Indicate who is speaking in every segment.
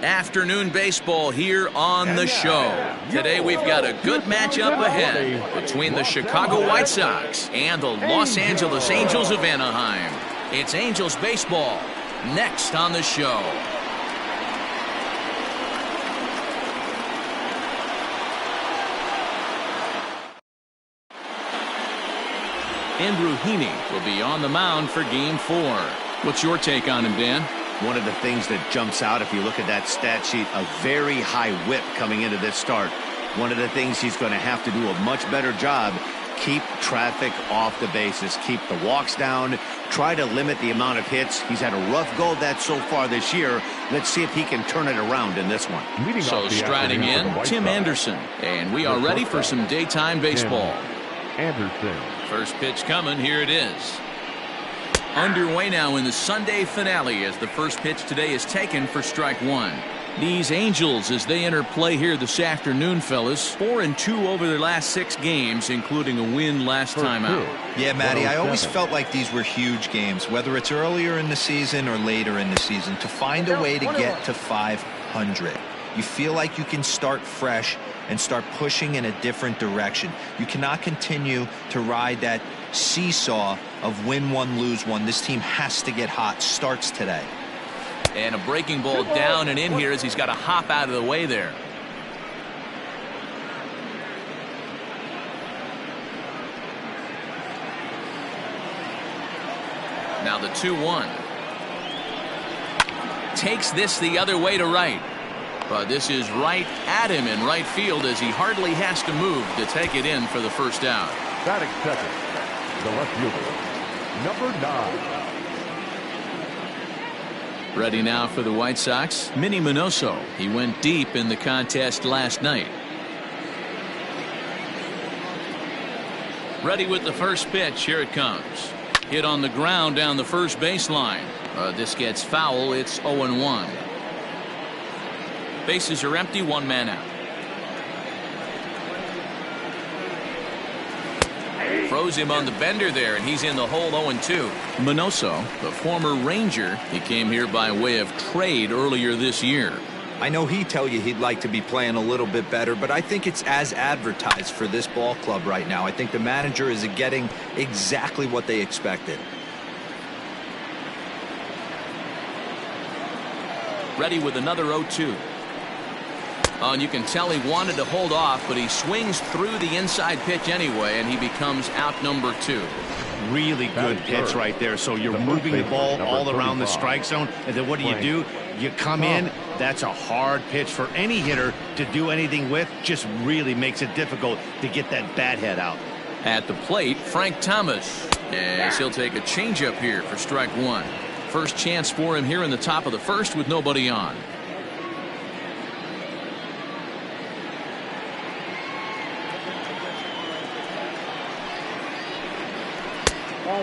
Speaker 1: Afternoon baseball here on the show. Today we've got a good matchup ahead between the Chicago White Sox and the Los Angeles Angels of Anaheim. It's Angels baseball next on the show. Andrew Heaney will be on the mound for Game 4. What's your take on him, Dan?
Speaker 2: One of the things that jumps out if you look at that stat sheet, a very high whip coming into this start. One of the things he's going to have to do a much better job, keep traffic off the bases, keep the walks down, try to limit the amount of hits. He's had a rough go of that so far this year. Let's see if he can turn it around in this one.
Speaker 1: So striding in, Tim Anderson, and we are ready for some daytime baseball.
Speaker 3: Anderson.
Speaker 1: First pitch coming, here it is. Underway now in the Sunday finale as the first pitch today is taken for strike one. These Angels, as they enter play here this afternoon, fellas, 4-2 over their last 6 games, including a win last time out.
Speaker 4: Yeah, Matty, I always felt like these were huge games, whether it's earlier in the season or later in the season, to find a way to get to 500. You feel like you can start fresh and start pushing in a different direction. You cannot continue to ride that seesaw of win one, lose one. This team has to get hot. Starts today.
Speaker 1: And a breaking ball down and in here as he's got to hop out of the way there. Now the 2-1. Takes this the other way to right. But this is right at him in right field as he hardly has to move to take it in for the first out.
Speaker 3: Batting second, the left fielder, number 9.
Speaker 1: Ready now for the White Sox, Minnie Minoso. He went deep in the contest last night. Ready with the first pitch. Here it comes. Hit on the ground down the first baseline. This gets foul. It's 0-1. Bases are empty, 1 man out. Froze him on the bender there, and he's in the hole 0-2. Minoso, the former Ranger, he came here by way of trade earlier this year.
Speaker 4: I know he'd tell you he'd like to be playing a little bit better, but I think it's as advertised for this ball club right now. I think the manager is getting exactly what they expected.
Speaker 1: Ready with another 0-2. Oh, and you can tell he wanted to hold off, but he swings through the inside pitch anyway, and he becomes out number 2.
Speaker 2: Really good pitch right there. So you're moving the ball all around the strike zone, and then what do? You come in. That's a hard pitch for any hitter to do anything with. Just really makes it difficult to get that bat head out.
Speaker 1: At the plate, Frank Thomas. Yes, he'll take a changeup here for strike 1. First chance for him here in the top of the first with nobody on.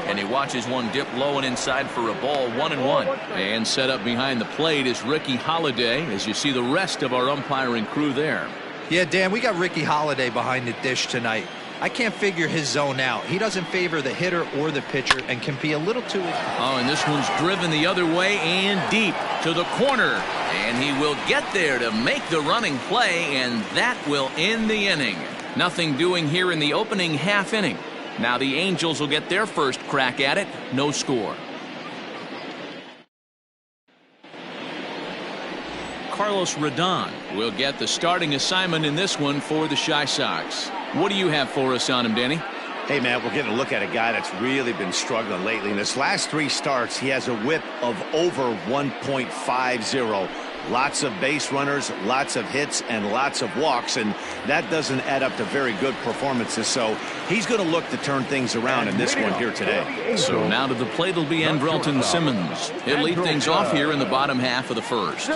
Speaker 1: And he watches one dip low and inside for a ball, 1-1. And set up behind the plate is Ricky Holiday, as you see the rest of our umpiring crew there.
Speaker 4: Yeah, Dan, we got Ricky Holiday behind the dish tonight. I can't figure his zone out. He doesn't favor the hitter or the pitcher and can be a little too...
Speaker 1: Oh, and this one's driven the other way and deep to the corner. And he will get there to make the running play, and that will end the inning. Nothing doing here in the opening half inning. Now the Angels will get their first crack at it. No score. Carlos Rodon will get the starting assignment in this one for the Chi Sox. What do you have for us on him, Danny?
Speaker 2: Hey, man, we're getting a look at a guy that's really been struggling lately. In his last 3 starts, he has a whip of over 1.50. Lots of base runners, lots of hits, and lots of walks, and that doesn't add up to very good performances. So he's going to look to turn things around in this one here today.
Speaker 1: So now to the plate will be Andrelton Simmons. He'll lead things off here in the bottom half of the first.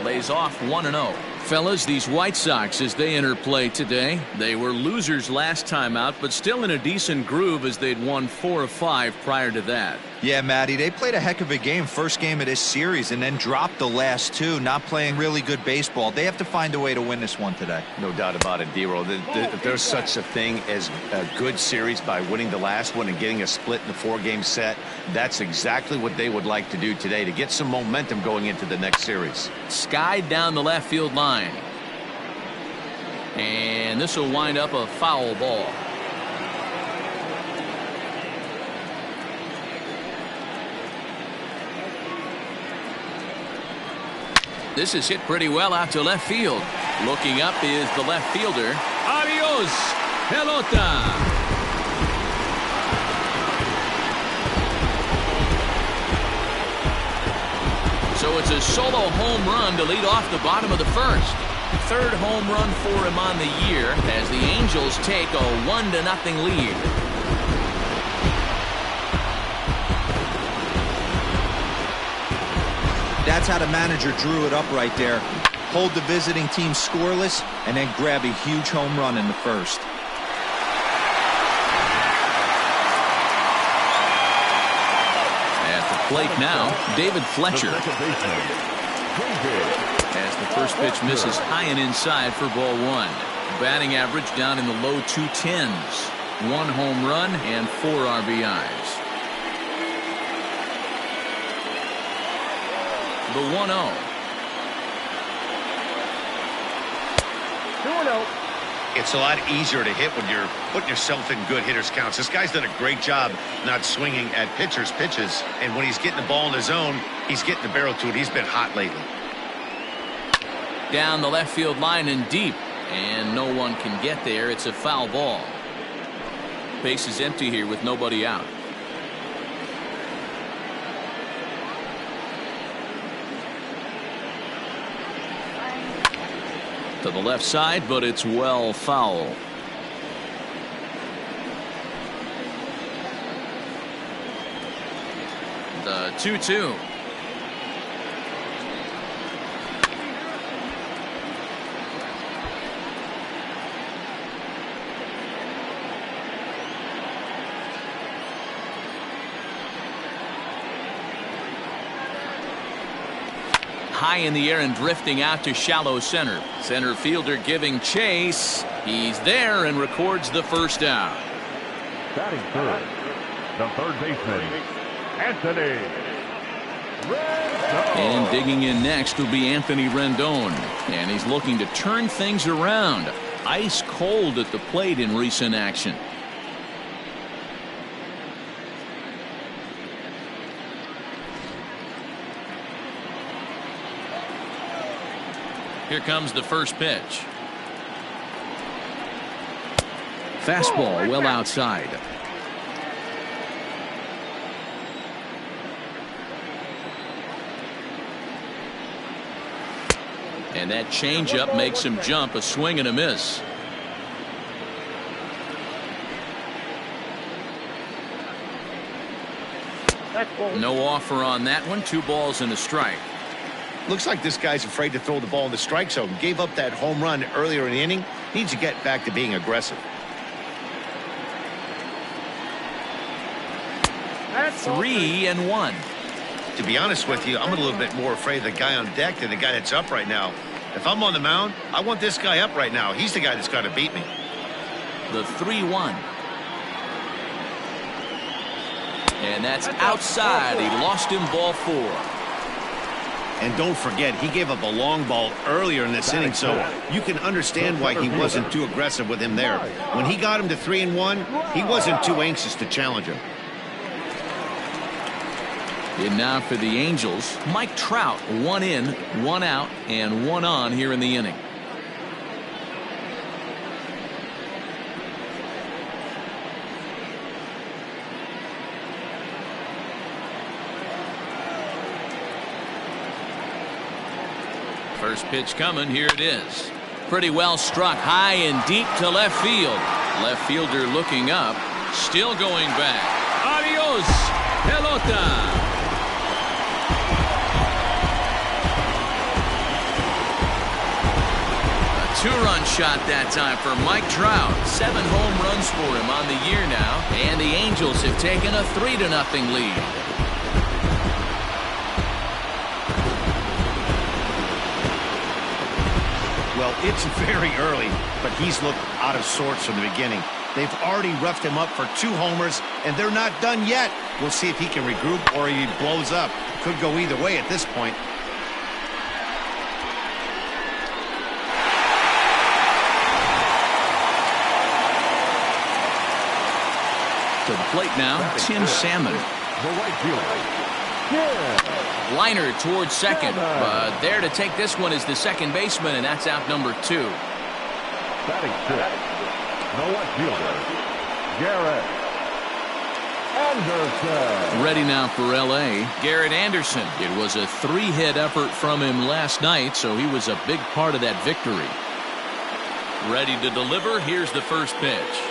Speaker 1: Lays off 1-0. Fellas, these White Sox, as they enter play today, they were losers last time out, but still in a decent groove as they'd won 4 of 5 prior to that.
Speaker 4: Yeah, Matty, they played a heck of a game, first game of this series, and then dropped the last two, not playing really good baseball. They have to find a way to win this one today.
Speaker 2: No doubt about it, D-Roll. There's such a thing as a good series by winning the last one and getting a split in the 4-game set. That's exactly what they would like to do today to get some momentum going into the next series.
Speaker 1: Skied down the left field line. And this will wind up a foul ball. This is hit pretty well out to left field. Looking up is the left fielder. Adios, pelota. So it's a solo home run to lead off the bottom of the first. Third home run for him on the year as the Angels take a 1-0 lead.
Speaker 4: That's how the manager drew it up right there. Hold the visiting team scoreless and then grab a huge home run in the first.
Speaker 1: At the plate now, David Fletcher. As the first pitch misses high and inside for ball 1. Batting average down in the low 210s. 1 home run and 4 RBIs. The 1-0.
Speaker 2: 2-0. It's a lot easier to hit when you're putting yourself in good hitters' counts. This guy's done a great job not swinging at pitchers' pitches. And when he's getting the ball in his zone, he's getting the barrel to it. He's been hot lately.
Speaker 1: Down the left field line and deep. And no one can get there. It's a foul ball. Base is empty here with nobody out. To the left side, but it's well foul. The 2-2. High in the air and drifting out to shallow center. Center fielder giving chase. He's there and records the first out.
Speaker 3: Batting third, the third baseman, Anthony Rendon.
Speaker 1: And digging in next will be Anthony Rendon. And he's looking to turn things around. Ice cold at the plate in recent action. Here comes the first pitch. Fastball well outside. And that changeup makes him jump. A swing and a miss. No offer on that one. 2 balls and a strike.
Speaker 2: Looks like this guy's afraid to throw the ball in the strike zone. Gave up that home run earlier in the inning. Needs to get back to being aggressive.
Speaker 1: 3-1.
Speaker 2: To be honest with you, I'm a little bit more afraid of the guy on deck than the guy that's up right now. If I'm on the mound, I want this guy up right now. He's the guy that's got to beat me.
Speaker 1: The 3-1. And that's outside. He lost him ball 4.
Speaker 2: And don't forget, he gave up a long ball earlier in this inning, so you can understand why he wasn't too aggressive with him there. When he got him to 3-1, he wasn't too anxious to challenge him.
Speaker 1: And now for the Angels, Mike Trout, 1 in, 1 out, and 1 on here in the inning. First pitch coming. Here it is. Pretty well struck high and deep to left field. Left fielder looking up. Still going back. Adios, pelota. A 2-run shot that time for Mike Trout. 7 home runs runs for him on the year now, and the Angels have taken a 3-0 lead.
Speaker 2: Well, it's very early, but he's looked out of sorts from the beginning. They've already roughed him up for 2 homers, and they're not done yet. We'll see if he can regroup or he blows up. Could go either way at this point.
Speaker 1: To the plate now, Tim Salmon.
Speaker 3: The right fielder. Yeah.
Speaker 1: Liner towards second, but there to take this one is the second baseman, and that's out number 2.
Speaker 3: Batting 6. The right fielder. Garrett Anderson.
Speaker 1: Ready now for L.A., Garrett Anderson. It was a 3-hit effort from him last night, so he was a big part of that victory. Ready to deliver. Here's the first pitch.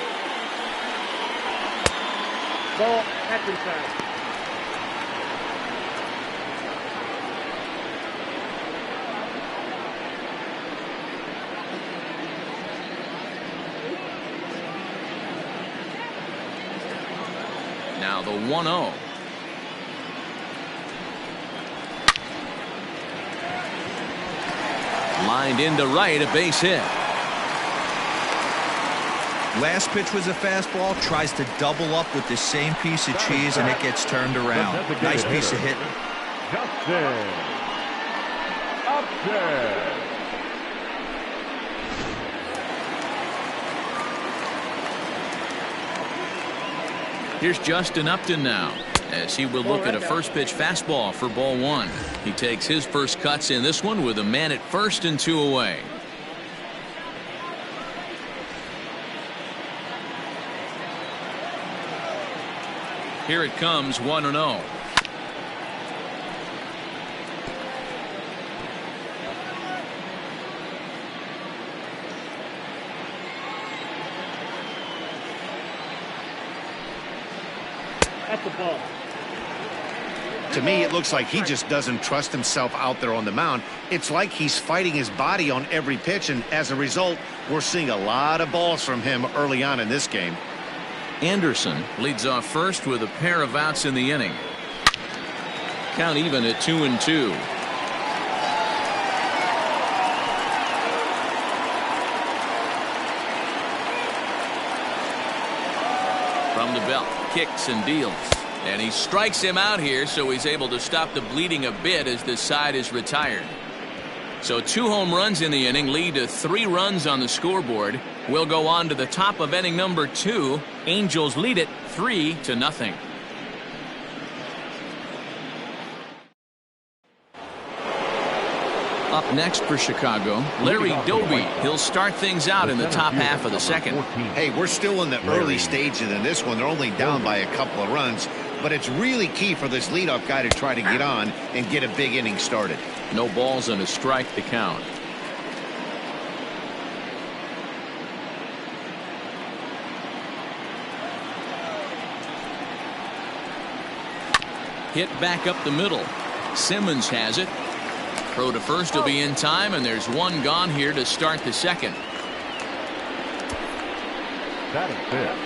Speaker 5: Ball at inside.
Speaker 1: Now the 1-0. Lined into right, a base hit.
Speaker 4: Last pitch was a fastball, tries to double up with the same piece of cheese, and it gets turned around. Nice piece of hitting.
Speaker 3: Justin Upton.
Speaker 1: Here's Justin Upton now, as he will look at a first pitch fastball for ball 1. He takes his first cuts in this one with a man at first and 2 away. Here it comes, 1-0.
Speaker 5: At the ball.
Speaker 2: To me, it looks like he just doesn't trust himself out there on the mound. It's like he's fighting his body on every pitch, and as a result, we're seeing a lot of balls from him early on in this game.
Speaker 1: Anderson leads off first with a pair of outs in the inning. Count even at 2-2. From the belt, kicks and deals. And he strikes him out here, so he's able to stop the bleeding a bit as this side is retired. So 2 home runs in the inning lead to 3 runs on the scoreboard. We'll go on to the top of inning number 2. Angels lead it 3-0. Up next for Chicago, Larry Doby. He'll start things out in the top half of the second.
Speaker 2: Hey, we're still in the early stages in this one. They're only down by a couple of runs, but it's really key for this leadoff guy to try to get on and get a big inning started.
Speaker 1: No balls and a strike to count. Hit back up the middle. Simmons has it. Throw to first will be in time, and there's 1 gone here to start the second.
Speaker 3: That is fifth.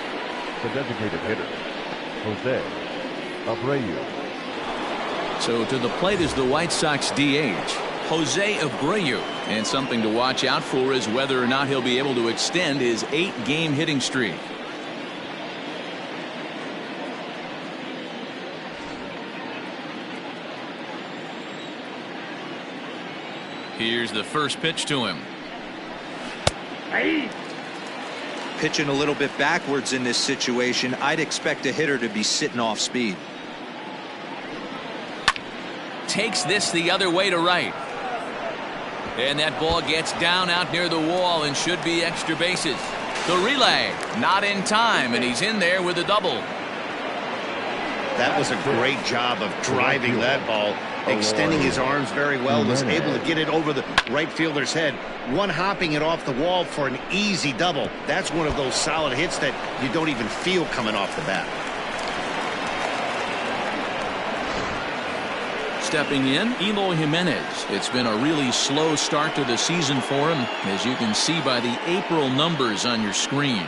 Speaker 3: The designated hitter, Jose Abreu.
Speaker 1: So to the plate is the White Sox DH, Jose Abreu. And something to watch out for is whether or not he'll be able to extend his 8-game hitting streak. Here's the first pitch to him.
Speaker 4: Pitching a little bit backwards in this situation. I'd expect a hitter to be sitting off speed.
Speaker 1: Takes this the other way to right. And that ball gets down out near the wall and should be extra bases. The relay not in time, and he's in there with a double.
Speaker 2: That was a great job of driving that ball, extending his arms very well, was able to get it over the right fielder's head, one-hopping it off the wall for an easy double. That's one of those solid hits that you don't even feel coming off the bat.
Speaker 1: Stepping in, Eloy Jimenez. It's been a really slow start to the season for him, as you can see by the April numbers on your screen.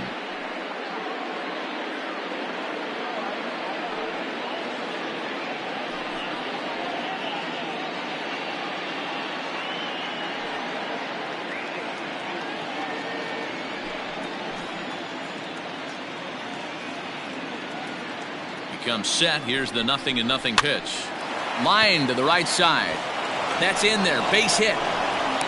Speaker 1: comes set. Here's the 0-0 pitch. Line to the right side. That's in there. Base hit.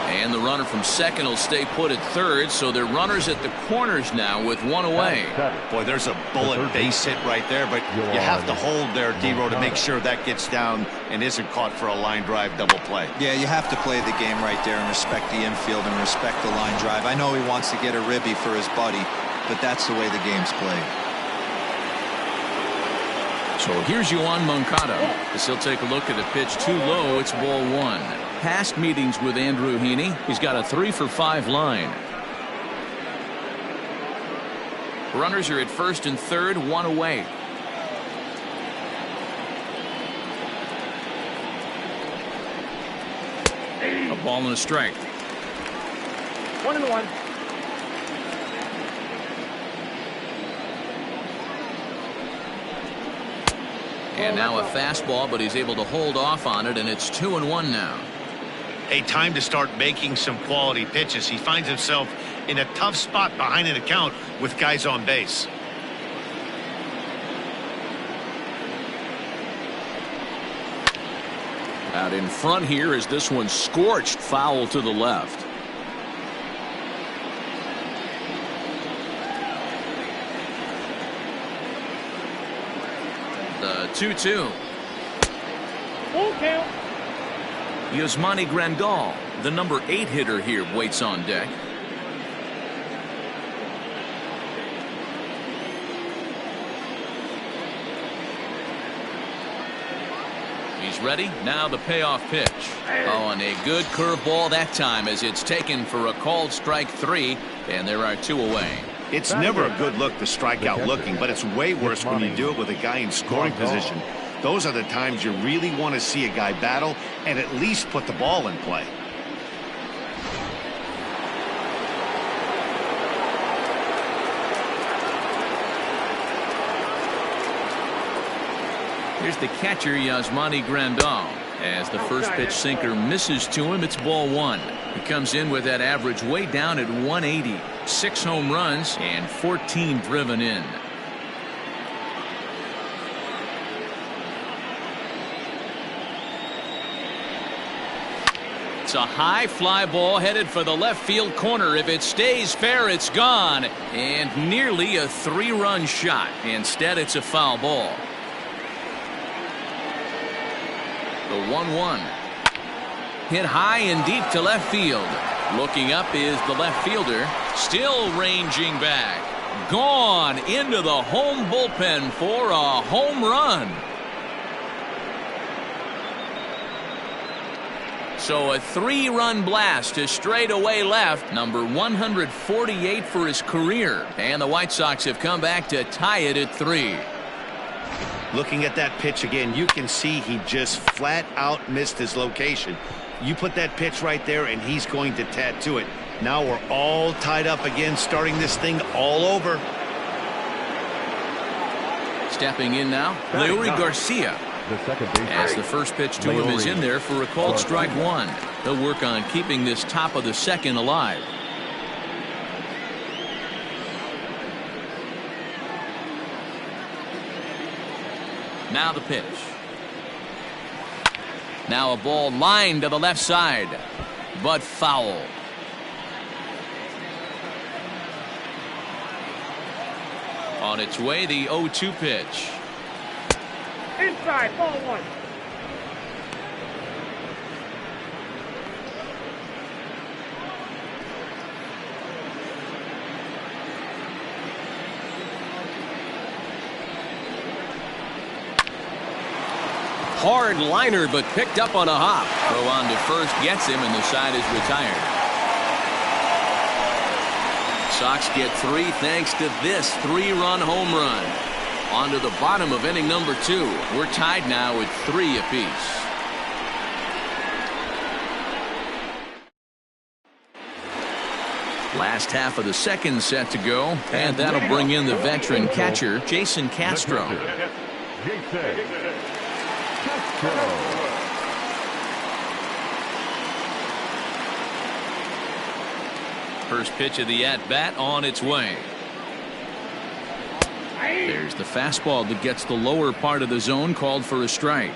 Speaker 1: And the runner from second will stay put at third, so they're runners at the corners now with one away.
Speaker 2: Boy, there's a bullet base hit right there, but you have to hold there, D-Row, to make sure that gets down and isn't caught for a line drive double play.
Speaker 4: Yeah, you have to play the game right there and respect the infield and respect the line drive. I know he wants to get a ribby for his buddy, but that's the way the game's played.
Speaker 1: So here's Yoan Moncada as he'll take a look at a pitch too low. It's ball one. Past meetings with Andrew Heaney, he's got a 3-for-5 line. Runners are at first and third, one away. A ball and a strike.
Speaker 5: 1-1.
Speaker 1: And now a fastball, but he's able to hold off on it, and it's 2-1 now.
Speaker 2: A time to start making some quality pitches. He finds himself in a tough spot behind an account with guys on base.
Speaker 1: Out in front here is this one scorched foul to the left. The 2-2.
Speaker 5: Full count.
Speaker 1: Yasmani Grandal, the number 8 hitter here, waits on deck. He's ready. Now the payoff pitch. Oh, and a good curveball that time as it's taken for a called strike 3, and there are 2 away.
Speaker 2: It's never a good look to strike out looking, but it's way worse when you do it with a guy in scoring position. Those are the times you really want to see a guy battle and at least put the ball in play.
Speaker 1: Here's the catcher, Yasmani Grandal. As the first pitch sinker misses to him, it's ball one. He comes in with that average way down at 180. 6 home runs and 14 driven in. It's a high fly ball headed for the left field corner. If it stays fair, it's gone. And nearly a 3-run shot. Instead, it's a foul ball. The 1-1. Hit high and deep to left field. Looking up is the left fielder. Still ranging back. Gone into the home bullpen for a home run. So a 3-run blast to straightaway left. Number 148 for his career. And the White Sox have come back to tie it at 3.
Speaker 2: Looking at that pitch again, you can see he just flat out missed his location. You put that pitch right there and he's going to tattoo it. Now we're all tied up again, starting this thing all over.
Speaker 1: Stepping in now, Leury Garcia. As the first pitch to him is in there for a called strike 1. He'll work on keeping this top of the second alive. Now the pitch. Now a ball lined to the left side, but foul. On its way, the 0-2 pitch.
Speaker 5: Inside, ball 1.
Speaker 1: Hard liner, but picked up on a hop. Throw on to first gets him, and the side is retired. Sox get 3 thanks to this 3-run home run. On to the bottom of inning number 2. We're tied now at 3 apiece. Last half of the second set to go, and that'll bring in the veteran catcher, Jason Castro. First pitch of the at-bat on its way. There's There's the fastball that gets the lower part of the zone, called for a strike.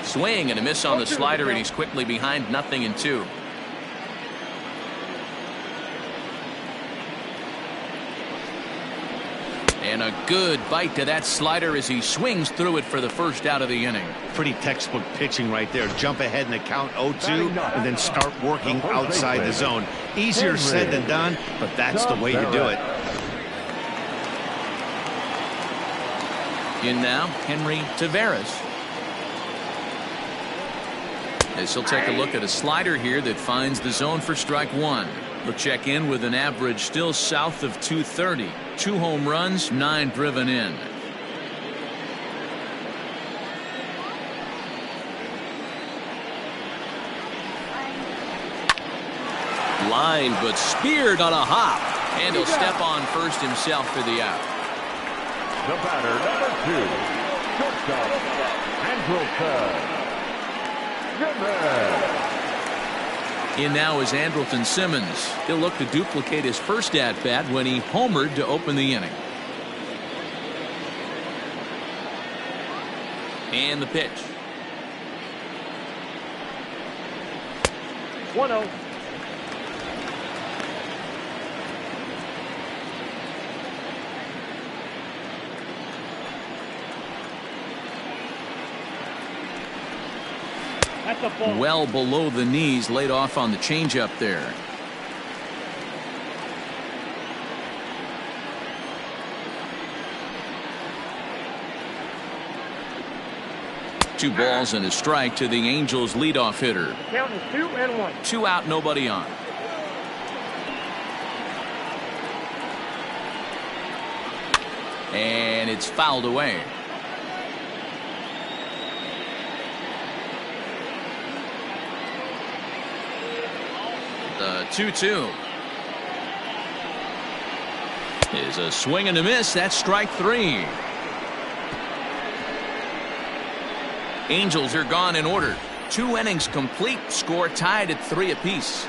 Speaker 1: Swing and a miss on the slider, and he's quickly behind 0-2. And a good bite to that slider as he swings through it for the first out of the inning.
Speaker 2: Pretty textbook pitching right there. Jump ahead in the count 0-2 and then start working outside the zone. Easier said than done, but that's the way to do it.
Speaker 1: In now, Henry Taveras. As he'll take a look at a slider here that finds the zone for strike one. He'll check in with an average still south of 230. 2 home runs, 9 driven in. Line, but speared on a hop. And he'll step on first himself for the out.
Speaker 3: The batter, number 2, shortstop, Andrelton Simmons.
Speaker 1: In now is Andrelton Simmons. He'll look to duplicate his first at-bat when he homered to open the inning. And the pitch.
Speaker 5: 1-0.
Speaker 1: Well below the knees, laid off on the changeup there. Two balls and a strike to the Angels leadoff hitter.
Speaker 5: Count is 2-1.
Speaker 1: 2 out, nobody on. And it's fouled away. The 2-2 is a swing and a miss. That's strike 3. Angels are gone in order. 2 innings complete. Score tied at 3 apiece.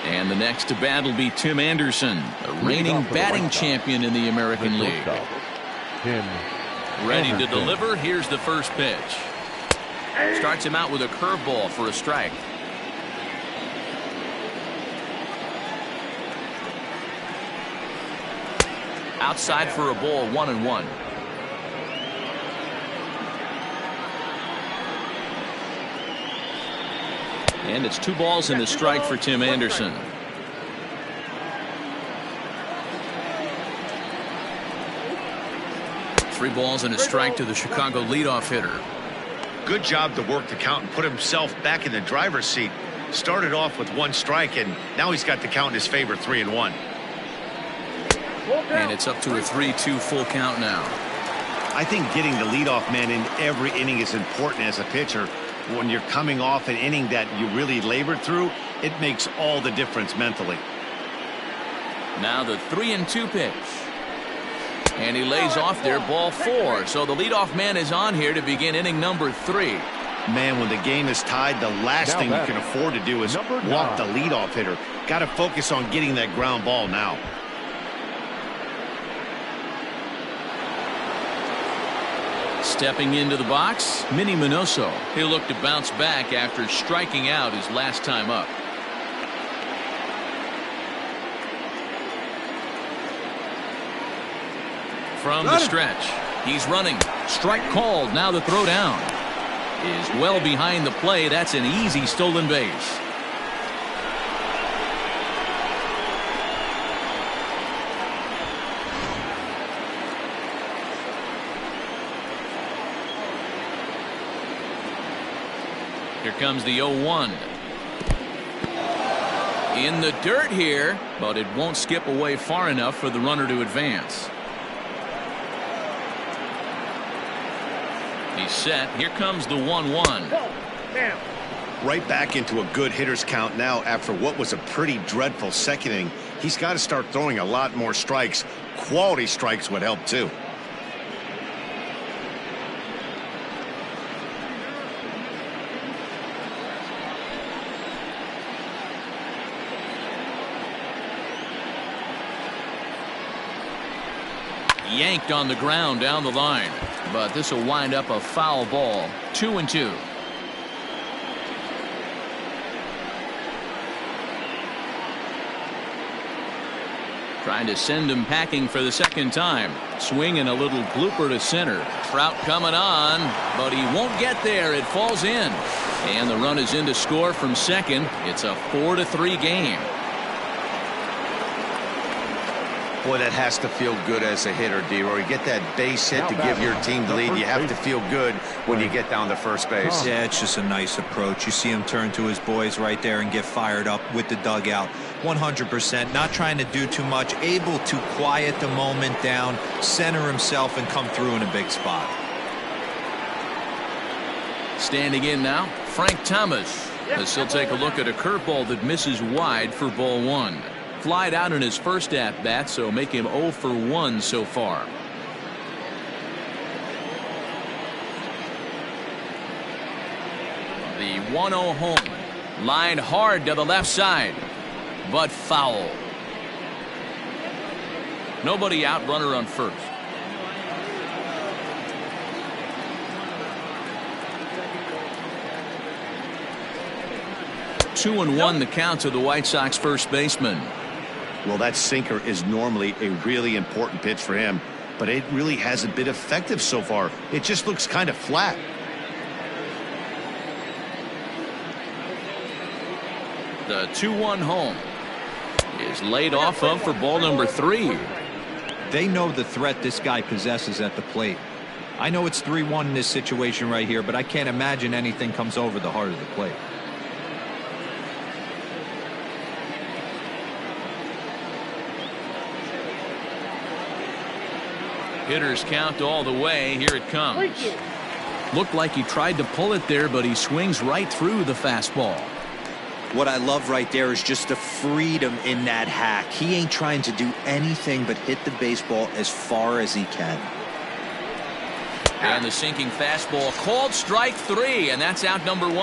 Speaker 1: And the next to bat will be Tim Anderson, a reigning batting champion in the American League. Ready to deliver. Here's the first pitch. Starts him out with a curveball for a strike. Outside for a ball, 1-1. And it's 2 balls and a strike for Tim Anderson. Three balls and a strike to the Chicago leadoff hitter.
Speaker 2: Good job to work the count and put himself back in the driver's seat. Started off with 1 strike, and now he's got the count in his favor, 3-1.
Speaker 1: And it's up to a 3-2 full count now.
Speaker 2: I think getting the leadoff man in every inning is important as a pitcher. When you're coming off an inning that you really labored through, it makes all the difference mentally.
Speaker 1: Now the 3-2 pitch. And he lays off there, ball 4. So the leadoff man is on here to begin inning number 3.
Speaker 2: Man, when the game is tied, the last thing you can afford to do is walk the leadoff hitter. Got to focus on getting that ground ball now.
Speaker 1: Stepping into the box, Minnie Minoso. He'll look to bounce back after striking out his last time up. From the stretch, he's running. Strike called. Now the throw down is well behind the play. That's an easy stolen base. Here comes the 0-1. In the dirt here, but it won't skip away far enough for the runner to advance. He's set. Here comes the 1-1.
Speaker 2: Right back into a good hitter's count now after what was a pretty dreadful second inning. he's got to start throwing a lot more strikes. Quality strikes would help too.
Speaker 1: Yanked on the ground down the line, but this will wind up a foul ball. 2-2. Trying to send him packing for the second time. Swinging a little blooper to center. Trout coming on, but he won't get there. It falls in, and the run is in to score from second. It's a 4-3 game.
Speaker 2: Boy, that has to feel good as a hitter, D-Roy. Get that base hit to give your team the lead. You have to feel good when you get down to first base.
Speaker 4: Yeah, it's just a nice approach. You see him turn to his boys right there and get fired up with the dugout. 100%, not trying to do too much, able to quiet the moment down, center himself, and come through in a big spot.
Speaker 1: Standing in now, Frank Thomas, as he'll take a look at a curveball that misses wide for ball one. Flied out in his first at-bat, so make him 0 for 1 so far. The 1-0 home. Lined hard to the left side, but foul. Nobody out, runner on first. Two and one the count to the White Sox first baseman.
Speaker 2: Well, that sinker is normally a really important pitch for him, but it really hasn't been effective so far. It just looks kind of flat.
Speaker 1: The 2-1 home is laid off of for ball number 3.
Speaker 4: They know the threat this guy possesses at the plate. I know it's 3-1 in this situation right here, but I can't imagine anything comes over the heart of the plate.
Speaker 1: Hitters count all the way. Here it comes. Looked like he tried to pull it there, but he swings right through the fastball.
Speaker 4: What I love right there is just the freedom in that hack. He ain't trying to do anything but hit the baseball as far as he can.
Speaker 1: And the sinking fastball called strike 3, and that's out number 1.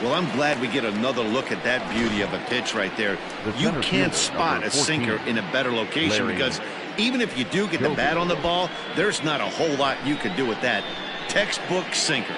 Speaker 2: Well, I'm glad we get another look at that beauty of a pitch right there. You can't spot a sinker in a better location because even if you do get the bat on the ball, there's not a whole lot you can do with that. Textbook sinker.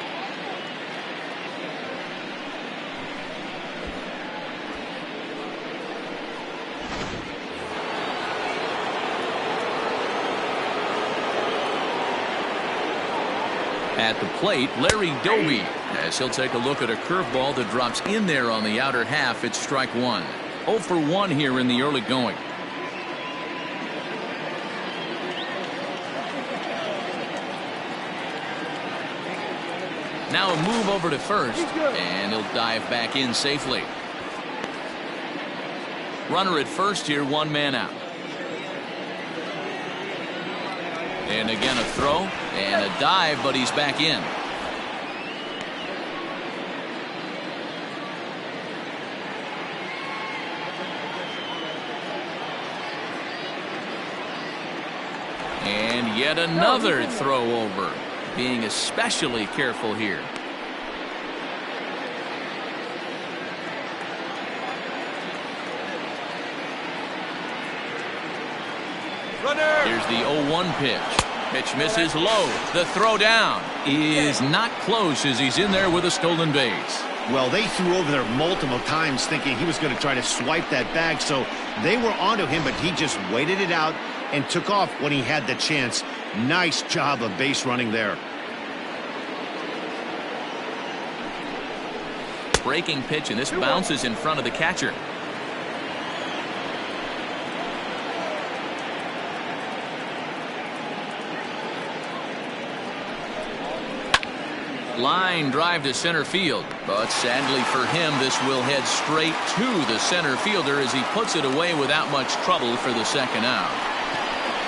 Speaker 1: At the plate, Larry Doby, as he'll take a look at a curveball that drops in there on the outer half. It's strike 1. 0 for 1 here in the early going. Now a move over to first, and he'll dive back in safely. Runner at first here, 1 man out. And again a throw and a dive, but he's back in. And yet another throw over. Being especially careful here. Here's the 0-1 pitch. Pitch misses low. The throw down is not close as he's in there with a stolen base.
Speaker 2: Well, they threw over there multiple times thinking he was going to try to swipe that bag, so they were onto him, but he just waited it out and took off when he had the chance. Nice job of base running there.
Speaker 1: Breaking pitch, and this bounces in front of the catcher. Line drive to center field, but sadly for him, this will head straight to the center fielder as he puts it away without much trouble for the second out.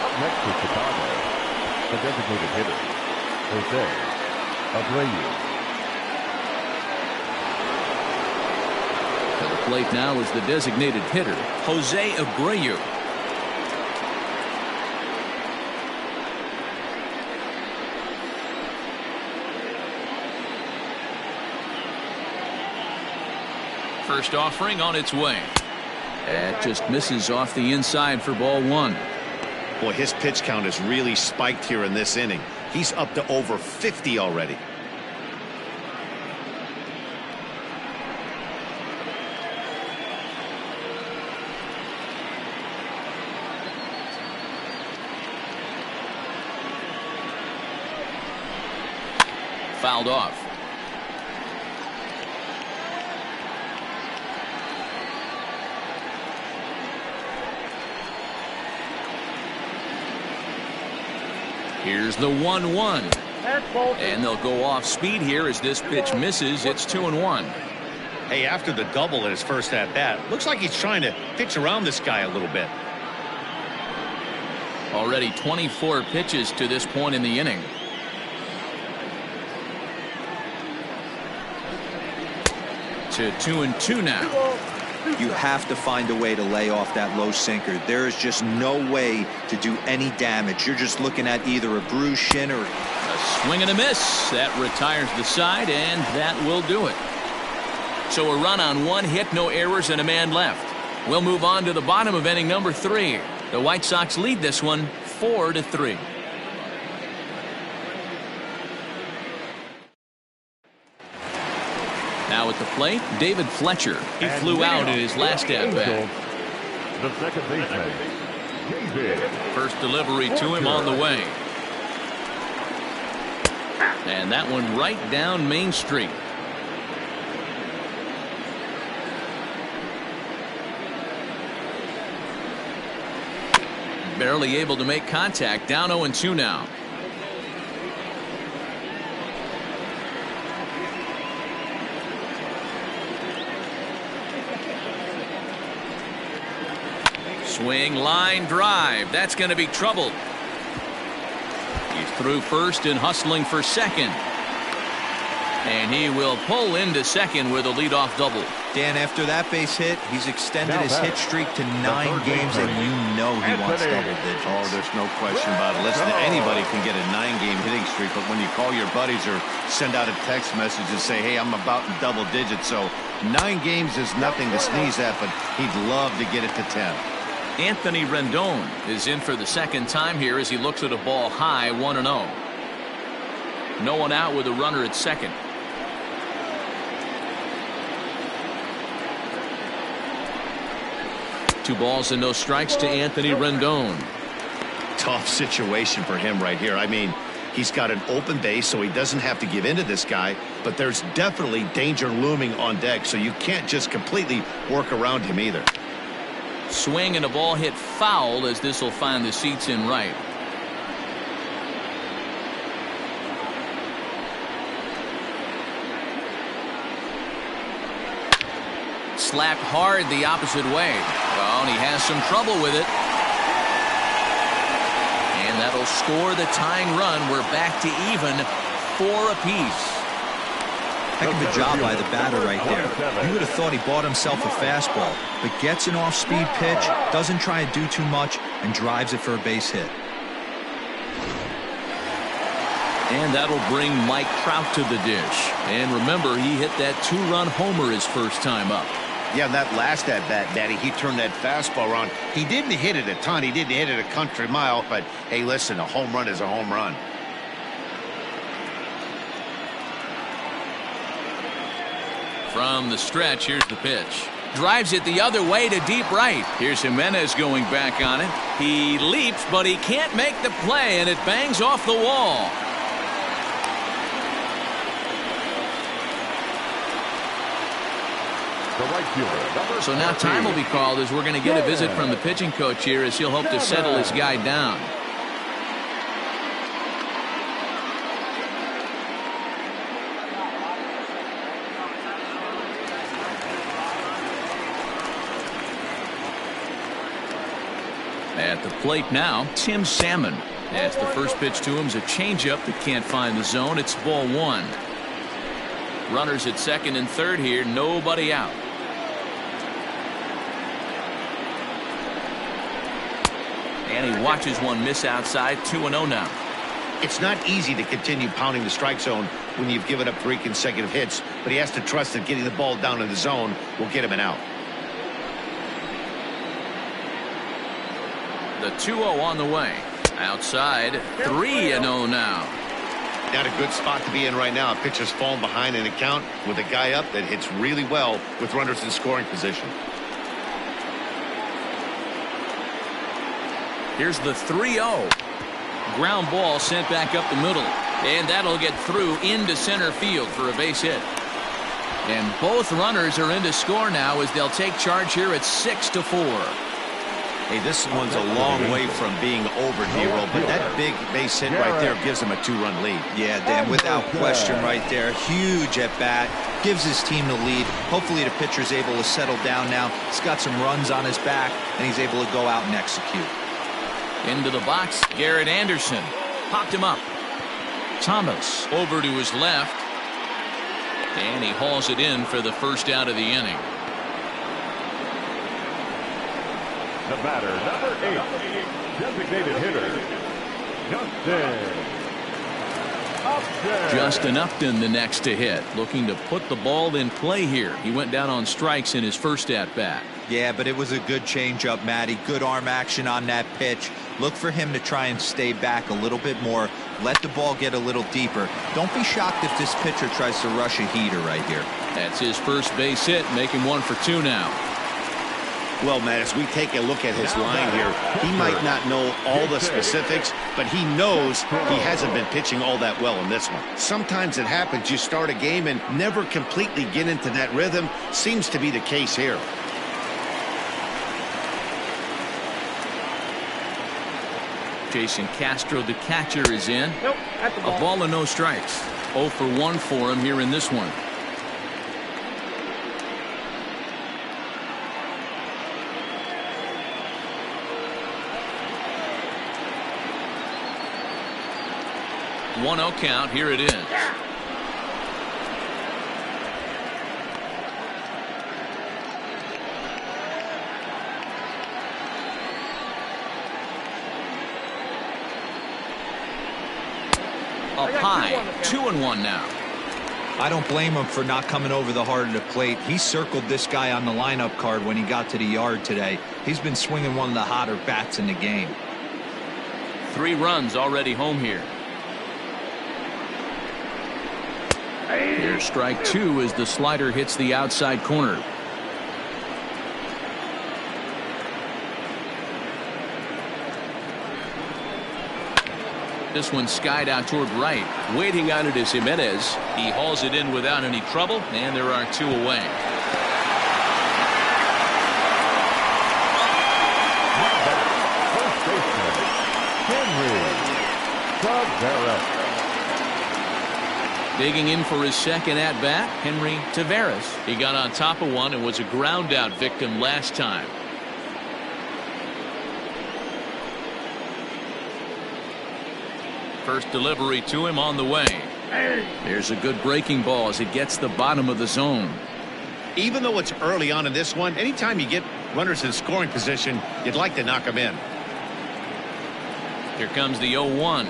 Speaker 3: Up next to Chicago, the designated hitter, Jose Abreu.
Speaker 1: To the plate now is the designated hitter, Jose Abreu. First offering on its way. That just misses off the inside for ball one.
Speaker 2: Boy, his pitch count has really spiked here in this inning. He's up to over 50 already.
Speaker 1: Fouled off. Here's the 1-1. And they'll go off speed here as this pitch misses. It's 2-1.
Speaker 2: Hey, after the double in his first at bat, looks like he's trying to pitch around this guy a little bit.
Speaker 1: Already 24 pitches to this point in the inning. To 2-2 now.
Speaker 4: You have to find a way to lay off that low sinker. There is just no way to do any damage. You're just looking at either a bruised shin or
Speaker 1: a swing and a miss. That retires the side, and that will do it. So a run on one hit, no errors, and a man left. We'll move on to the bottom of inning number 3. The White Sox lead this one 4-3. Now at the plate, David Fletcher. He flew out in his last at bat.
Speaker 3: The second baseman, David.
Speaker 1: First delivery to him on the way. And that one right down Main Street. Barely able to make contact. Down 0-2 now. Swing, line drive. That's going to be trouble. He's through first and hustling for second. And he will pull into second with a leadoff double.
Speaker 4: Dan, after that base hit, he's extended his hit streak to 9 games, and you know he wants double digits.
Speaker 2: Oh, there's no question about it. Listen, anybody can get a 9-game hitting streak, but when you call your buddies or send out a text message and say, hey, I'm about in double digits, so 9 games is nothing to sneeze at, but he'd love to get it to 10.
Speaker 1: Anthony Rendon is in for the second time here as he looks at a ball high, 1-0. No one out with a runner at second. Two balls and no strikes to Anthony Rendon.
Speaker 2: Tough situation for him right here. I mean, he's got an open base, so he doesn't have to give in to this guy, but there's definitely danger looming on deck, so you can't just completely work around him either.
Speaker 1: Swing and a ball hit foul as this will find the seats in right. Slapped hard the opposite way. Well, and he has some trouble with it. And that'll score the tying run. We're back to even, 4 apiece.
Speaker 4: Heck of a job by the batter right there. You would have thought he bought himself a fastball, but gets an off-speed pitch, doesn't try to do too much, and drives it for a base hit.
Speaker 1: And that'll bring Mike Trout to the dish. And remember, he hit that 2-run homer his first time up.
Speaker 2: Yeah, that last at-bat, Daddy, he turned that fastball around. He didn't hit it a ton. He didn't hit it a country mile, but hey, listen, a home run is a home run.
Speaker 1: From the stretch, here's the pitch. Drives it the other way to deep right. Here's Jimenez going back on it. He leaps, but he can't make the play, and it bangs off the wall. So now time will be called as we're going to get a visit from the pitching coach here as he'll hope to settle his guy down. At the plate now, Tim Salmon. As the first pitch to him is a changeup that can't find the zone. It's ball 1. Runners at second and third here, nobody out. And he watches one miss outside. 2-0 now.
Speaker 2: It's not easy to continue pounding the strike zone when you've given up 3 consecutive hits, but he has to trust that getting the ball down in the zone will get him an out.
Speaker 1: The 2-0 on the way. Outside. 3-0 now.
Speaker 2: Not a good spot to be in right now. A pitcher's falling behind in a count with a guy up that hits really well with runners in scoring position.
Speaker 1: Here's the 3-0. Ground ball sent back up the middle. And that'll get through into center field for a base hit. And both runners are in to score now as they'll take charge here at 6-4.
Speaker 2: Hey, this one's a long way from being over, Hero, but that big base hit right there gives him a 2-run lead.
Speaker 4: Yeah, Dan, without question right there. Huge at bat. Gives his team the lead. Hopefully the pitcher's able to settle down now. He's got some runs on his back, and he's able to go out and execute.
Speaker 1: Into the box, Garrett Anderson. Popped him up. Thomas over to his left. And he hauls it in for the first out of the inning.
Speaker 3: The batter, number 8, designated hitter,
Speaker 1: Justin Upton the next to hit, looking to put the ball in play here. He went down on strikes in his first at bat.
Speaker 4: Yeah, but it was a good changeup, Matty. Good arm action on that pitch. Look for him to try and stay back a little bit more. Let the ball get a little deeper. Don't be shocked if this pitcher tries to rush a heater right here.
Speaker 1: That's his first base hit, making 1 for 2 now.
Speaker 2: Well, Matt, as we take a look at his line here, he might not know all the specifics, but he knows he hasn't been pitching all that well in this one. Sometimes it happens. You start a game and never completely get into that rhythm. Seems to be the case here.
Speaker 1: Jason Castro, the catcher, is in.
Speaker 5: Nope, at the ball.
Speaker 1: A ball and no strikes. 0 for 1 for him here in this one. Yeah. 1-0 count. Here it is.
Speaker 5: Yeah.
Speaker 1: Up high, 2-1 now.
Speaker 4: I don't blame him for not coming over the heart of the plate. He circled this guy on the lineup card when he got to the yard today. He's been swinging one of the hotter bats in the game.
Speaker 1: 3 runs already home here. Here's strike 2 as the slider hits the outside corner. This one skied out toward right. Waiting on it is Jimenez. He hauls it in without any trouble, and there are 2 away.
Speaker 3: First baseman, Henry Taveras.
Speaker 1: Digging in for his second at bat, Henry Taveras. He got on top of one and was a ground out victim last time. First delivery to him on the way. There's a good breaking ball as it gets the bottom of the zone.
Speaker 2: Even though it's early on in this one, anytime you get runners in scoring position, you'd like to knock them in.
Speaker 1: Here comes the 0-1.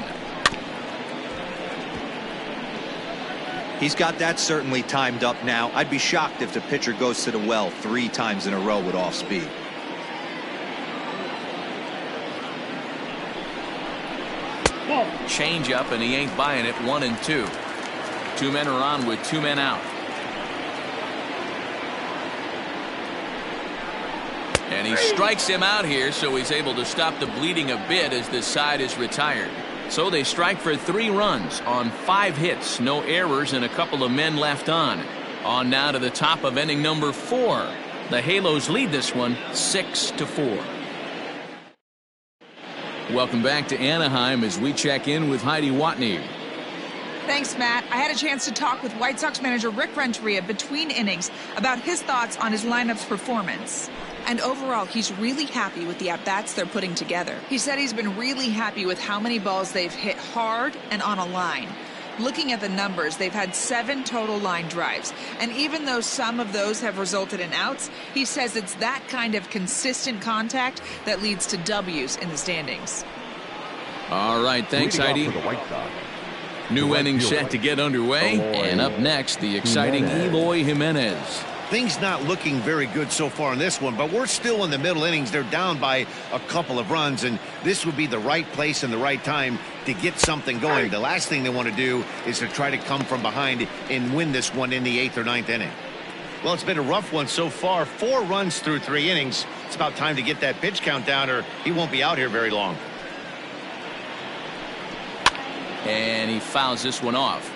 Speaker 4: He's got that certainly timed up now. I'd be shocked if the pitcher goes to the well 3 times in a row with off speed.
Speaker 1: Change up, and he ain't buying it. 1-2. 2 men are on with 2 men out. And he strikes him out here, so he's able to stop the bleeding a bit as this side is retired. So they strike for 3 runs on 5 hits, no errors, and a couple of men left on. On now to the top of inning number 4. The Halos lead this one 6-4. Welcome back to Anaheim as we check in with Heidi Watney.
Speaker 6: Thanks, Matt. I had a chance to talk with White Sox manager Rick Renteria between innings about his thoughts on his lineup's performance. And overall, he's really happy with the at-bats they're putting together. He said he's been really happy with how many balls they've hit hard and on a line. Looking at the numbers, they've had 7 total line drives. And even though some of those have resulted in outs, he says it's that kind of consistent contact that leads to W's in the standings.
Speaker 1: All right, thanks, Heidi. New inning set to get underway. And up next, the exciting Eloy Jimenez.
Speaker 2: Things not looking very good so far in this one, but we're still in the middle innings. They're down by a couple of runs, and this would be the right place and the right time to get something going. The last thing they want to do is to try to come from behind and win this one in the 8th or 9th inning. Well, it's been a rough one so far. 4 runs through 3 innings. It's about time to get that pitch count down, or he won't be out here very long.
Speaker 1: And he fouls this one off.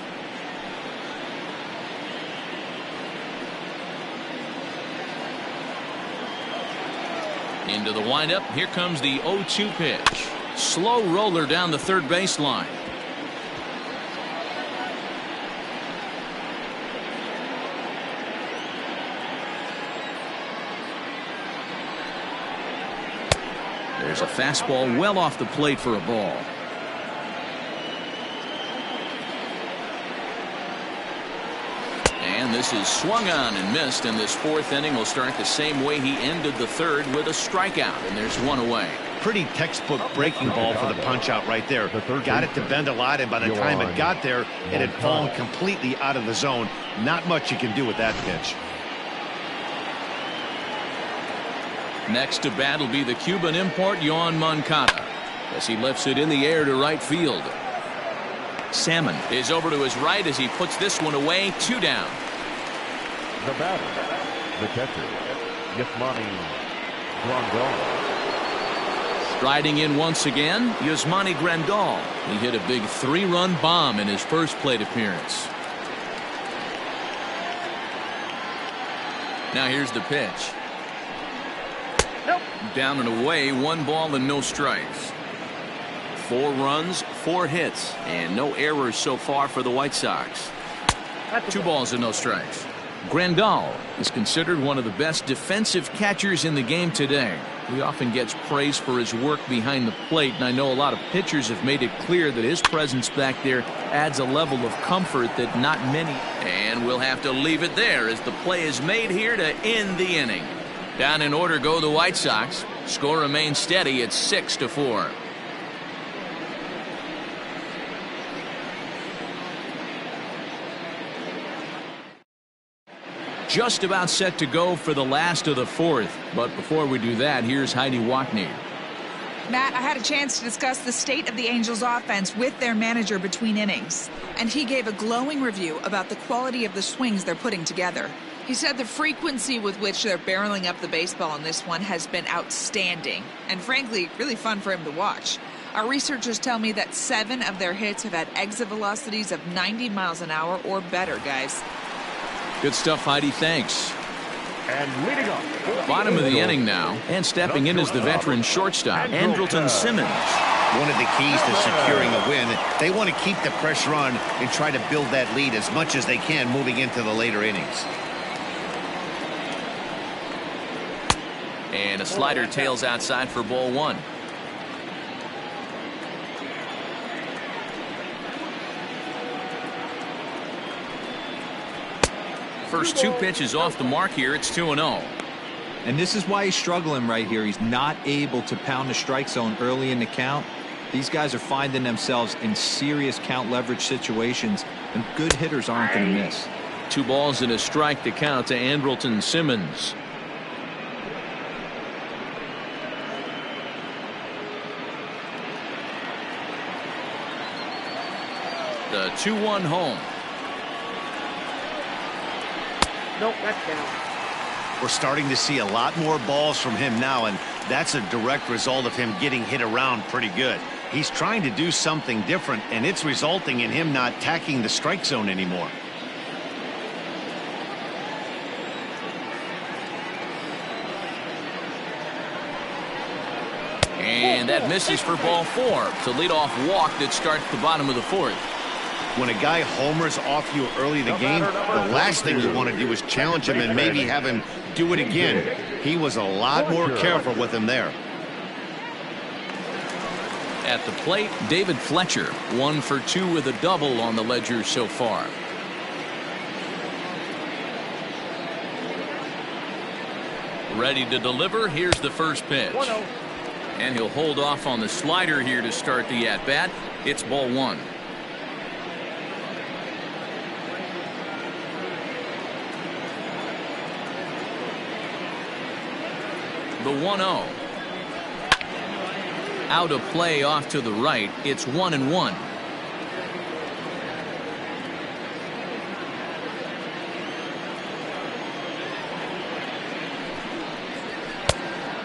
Speaker 1: Into the windup. Here comes the 0-2 pitch. Slow roller down the third baseline. There's a fastball well off the plate for a ball. And this is swung on and missed, and this 4th inning will start the same way he ended the 3rd, with a strikeout, and there's 1 away.
Speaker 2: Pretty textbook breaking ball for the punch out right there. Got it to bend a lot, and by the time it got there, it had fallen completely out of the zone. Not much you can do with that pitch.
Speaker 1: Next to bat will be the Cuban import Yoan Moncada as he lifts it in the air to right field. Salmon is over to his right as he puts this one away. 2 down.
Speaker 3: The batter, the catcher, Yasmani Grandal.
Speaker 1: Striding in once again, Yasmani Grandal. He hit a big 3-run bomb in his first plate appearance. Now here's the pitch.
Speaker 5: Nope.
Speaker 1: Down and away, 1 ball and no strikes. 4 runs, 4 hits, and no errors so far for the White Sox. 2 balls and no strikes. Grandal is considered one of the best defensive catchers in the game today. He often gets praise for his work behind the plate, and I know a lot of pitchers have made it clear that his presence back there adds a level of comfort that not many. And we'll have to leave it there as the play is made here to end the inning. Down in order go the White Sox. Score remains steady at 6-4. Just about set to go for the last of the 4th. But before we do that, here's Heidi Watney.
Speaker 6: Matt, I had a chance to discuss the state of the Angels offense with their manager between innings, and he gave a glowing review about the quality of the swings they're putting together. He said the frequency with which they're barreling up the baseball in this one has been outstanding, and frankly, really fun for him to watch. Our researchers tell me that 7 of their hits have had exit velocities of 90 miles an hour or better, guys.
Speaker 1: Good stuff, Heidi. Thanks.
Speaker 3: And leading up,
Speaker 1: Bottom of the inning now, and stepping in is the veteran shortstop, Andrelton Simmons.
Speaker 2: One of the keys to securing a win, they want to keep the pressure on and try to build that lead as much as they can moving into the later innings.
Speaker 1: And a slider tails outside for ball 1. First 2 pitches off the mark here. It's 2-0.
Speaker 4: And this is why he's struggling right here. He's not able to pound the strike zone early in the count. These guys are finding themselves in serious count leverage situations, and good hitters aren't going to miss.
Speaker 1: 2 balls and a strike to count to Andrelton Simmons. The 2-1 home.
Speaker 5: Nope, that's down.
Speaker 2: We're starting to see a lot more balls from him now, and that's a direct result of him getting hit around pretty good. He's trying to do something different, and it's resulting in him not tacking the strike zone anymore.
Speaker 1: And that misses for ball 4. It's a leadoff walk that starts the bottom of the 4th.
Speaker 2: When a guy homers off you early in the game, the last thing you want to do is challenge him and maybe have him do it again. He was a lot more careful with him there.
Speaker 1: At the plate, David Fletcher, 1 for 2 with a double on the ledger so far. Ready to deliver. Here's the first pitch.
Speaker 5: 1-0.
Speaker 1: And he'll hold off on the slider here to start the at-bat. It's ball 1. The 1-0. Out of play off to the right. It's 1-1.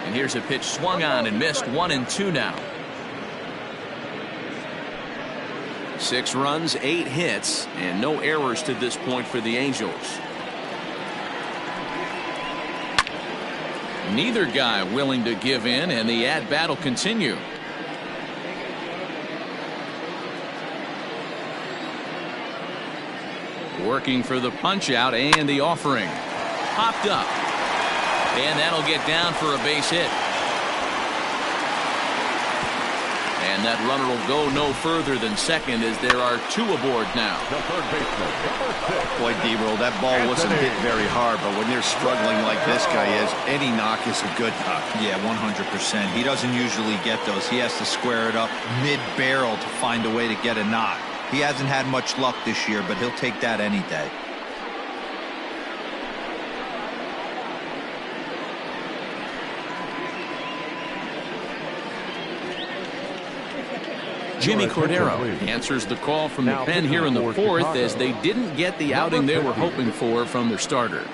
Speaker 1: And here's a pitch swung on and missed. 1-2 now. 6 runs, 8 hits, and no errors to this point for the Angels. Neither guy willing to give in, and the at-bat will continue. Working for the punch-out and the offering. Popped up. And that'll get down for a base hit. And that runner will go no further than second as there are 2 aboard now.
Speaker 3: The third baseman, number 6.
Speaker 2: Boy, D-Roll, that ball wasn't hit very hard, but when you're struggling like this guy is, any knock is a good knock.
Speaker 4: Yeah, 100%. He doesn't usually get those. He has to square it up mid-barrel to find a way to get a knock. He hasn't had much luck this year, but he'll take that any day.
Speaker 1: Jimmy Cordero answers the call from the pen here in the 4th as they didn't get the outing they were hoping for from their starter.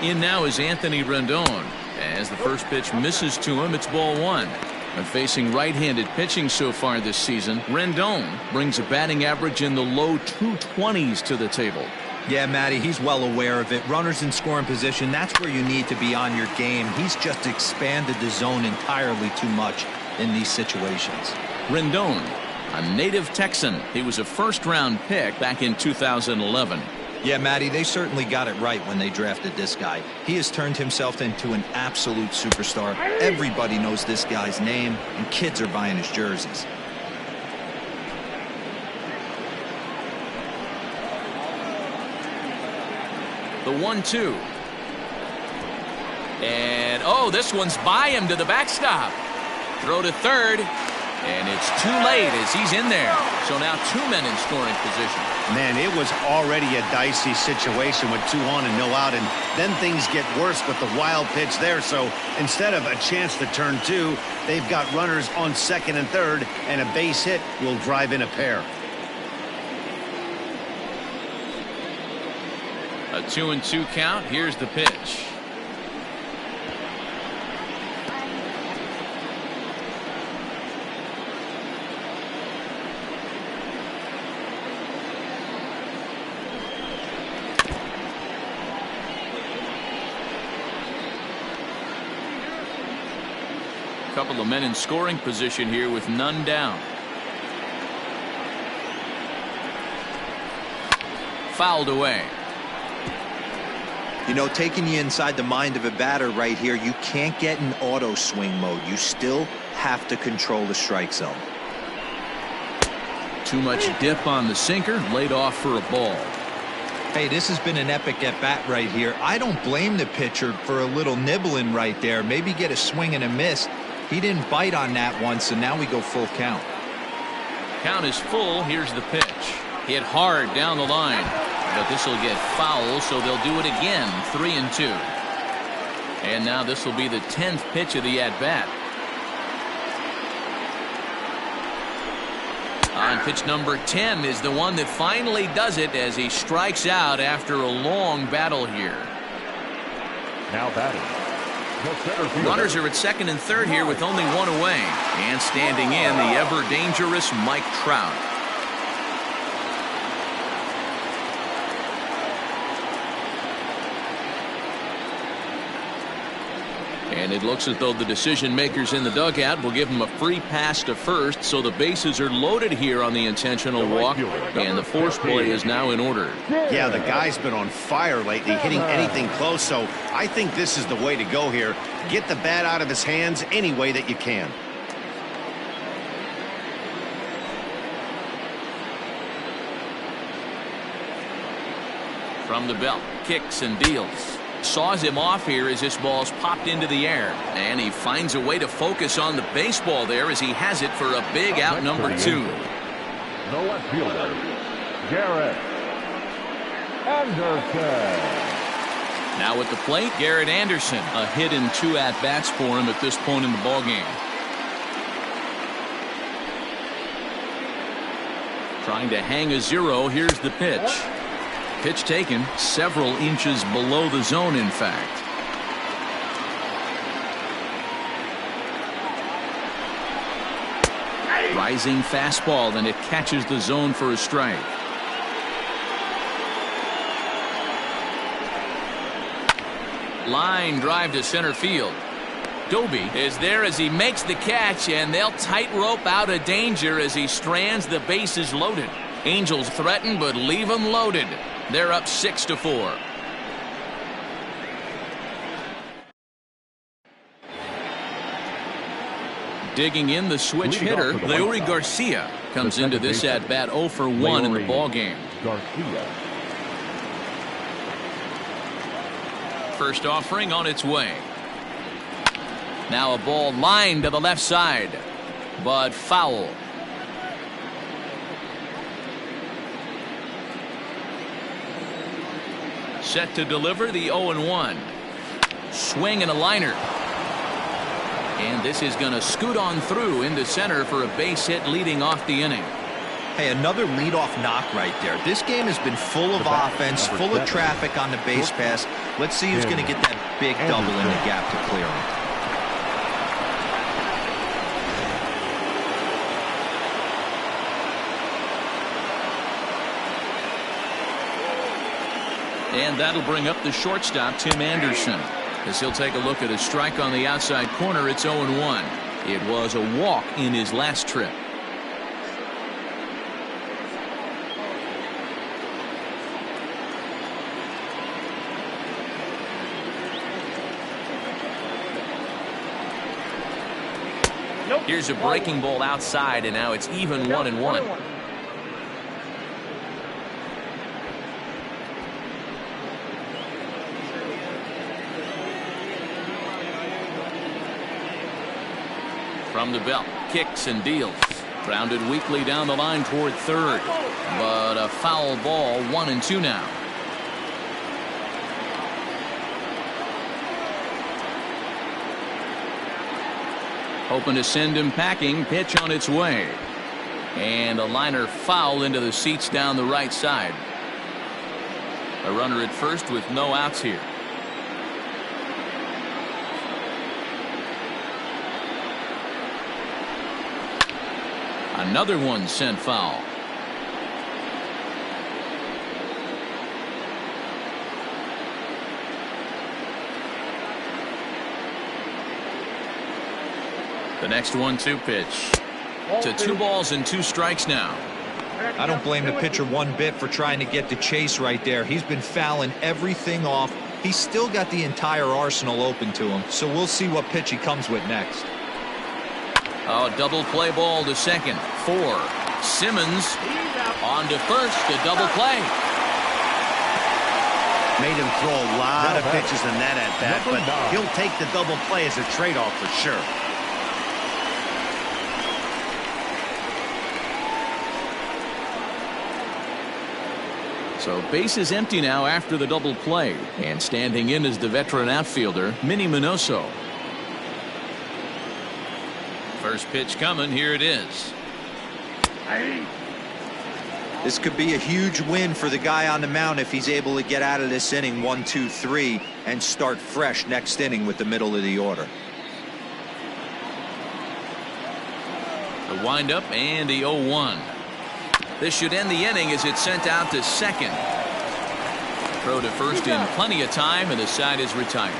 Speaker 1: In now is Anthony Rendon. As the first pitch misses to him, it's ball 1. And facing right-handed pitching so far this season, Rendon brings a batting average in the low 220s to the table.
Speaker 4: Yeah, Matty, he's well aware of it. Runners in scoring position, that's where you need to be on your game. He's just expanded the zone entirely too much in these situations.
Speaker 1: Rendon, a native Texan. He was a first-round pick back in 2011.
Speaker 4: Yeah, Matty, they certainly got it right when they drafted this guy. He has turned himself into an absolute superstar. Everybody knows this guy's name, and kids are buying his jerseys.
Speaker 1: The 1-2. And, oh, this one's by him to the backstop. Throw to third. And it's too late as he's in there. So now 2 men in scoring position.
Speaker 2: Man, it was already a dicey situation with 2 on and no out, and then things get worse with the wild pitch there. So instead of a chance to turn 2, they've got runners on second and third, and a base hit will drive in a pair.
Speaker 1: A 2-2 count. Here's the pitch. Couple of men in scoring position here with none down. Fouled away.
Speaker 4: You know, taking you inside the mind of a batter right here, you can't get in auto swing mode. You still have to control the strike zone.
Speaker 1: Too much dip on the sinker, laid off for a ball.
Speaker 4: Hey, this has been an epic at-bat right here. I don't blame the pitcher for a little nibbling right there. Maybe get a swing and a miss. He didn't bite on that one, so now we go full count.
Speaker 1: Count is full. Here's the pitch. Hit hard down the line. But this will get foul, so they'll do it again. 3-2. And now this will be the 10th pitch of the at-bat. On pitch number 10 is the one that finally does it as he strikes out after a long battle here.
Speaker 3: Now batting.
Speaker 1: Runners are at second and third here with only 1 away. And standing in, the ever-dangerous Mike Trout. And And it looks as though the decision makers in the dugout will give him a free pass to first, so the bases are loaded here on the intentional walk, and the force play is now in order.
Speaker 2: Yeah, the guy's been on fire lately, hitting anything close, so I think this is the way to go here. Get the bat out of his hands any way that you can.
Speaker 1: From the belt, kicks and deals. Saws him off here as this ball's popped into the air. And he finds a way to focus on the baseball there as he has it for a big out number 2.
Speaker 3: The left fielder, Garrett Anderson.
Speaker 1: Now at the plate, Garrett Anderson. A hit and 2 at-bats for him at this point in the ballgame. Trying to hang a 0. Here's the pitch. Pitch taken several inches below the zone, in fact. Rising fastball, and it catches the zone for a strike. Line drive to center field. Doby is there as he makes the catch, and they'll tightrope out of danger as he strands the bases loaded. Angels threaten, but leave them loaded. They're up 6-4. Digging in the switch hitter, Leury Garcia comes into this at bat 0 for 1 in the ball game. First offering on its way. Now a ball lined to the left side, but foul. Set to deliver the 0-1. Swing and a liner. And this is going to scoot on through into center for a base hit leading off the inning.
Speaker 4: Hey, another leadoff knock right there. This game has been full of offense, full of traffic on the base pass. Let's see who's going to get that big double in the gap to clear him.
Speaker 1: And that'll bring up the shortstop, Tim Anderson, as he'll take a look at a strike on the outside corner. It's 0-1. It was a walk in his last trip. Here's a breaking ball outside, and now it's even 1-1. From the belt, kicks and deals. Grounded weakly down the line toward third, but a foul ball. 1-2 now. Hoping to send him packing. Pitch on its way, and a liner foul into the seats down the right side. A runner at first with no outs here. Another one sent foul. The next 1-2 pitch. To 2 balls and 2 strikes now.
Speaker 4: I don't blame the pitcher one bit for trying to get the chase right there. He's been fouling everything off. He's still got the entire arsenal open to him, so we'll see what pitch he comes with next.
Speaker 1: Oh, double play ball to second. 4. Simmons on to first. A double play.
Speaker 2: Made him throw a lot of pitches in that at bat, but he'll take the double play as a trade-off for sure.
Speaker 1: So base is empty now after the double play, and standing in is the veteran outfielder, Minnie Minoso. First pitch coming. Here it is.
Speaker 4: This could be a huge win for the guy on the mound if he's able to get out of this inning 1, 2, 3 and start fresh next inning with the middle of the order.
Speaker 1: The windup and the 0-1. This should end the inning as it's sent out to second. Throw to first in plenty of time, and the side is retired.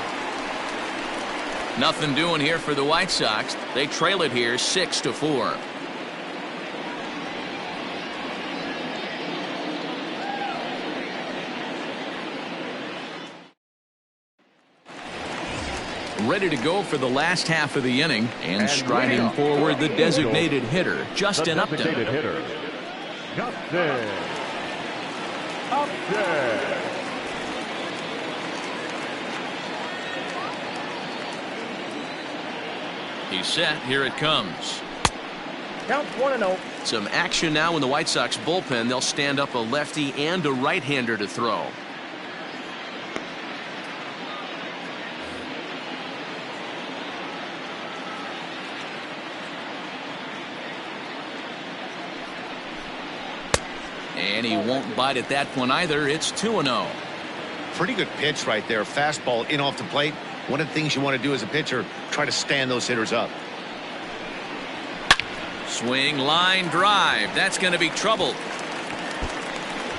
Speaker 1: Nothing doing here for the White Sox. They trail it here 6-4. Ready to go for the last half of the inning, and striding forward the designated hitter, Justin Upton.
Speaker 3: Justin Upton.
Speaker 1: He's set. Here it comes.
Speaker 5: Count 1-0.
Speaker 1: Some action now in the White Sox bullpen. They'll stand up a lefty and a right-hander to throw. And he won't bite at that one either. It's 2-0.
Speaker 2: Pretty good pitch right there. Fastball in off the plate. One of the things you want to do as a pitcher, try to stand those hitters up.
Speaker 1: Swing, line drive. That's going to be trouble.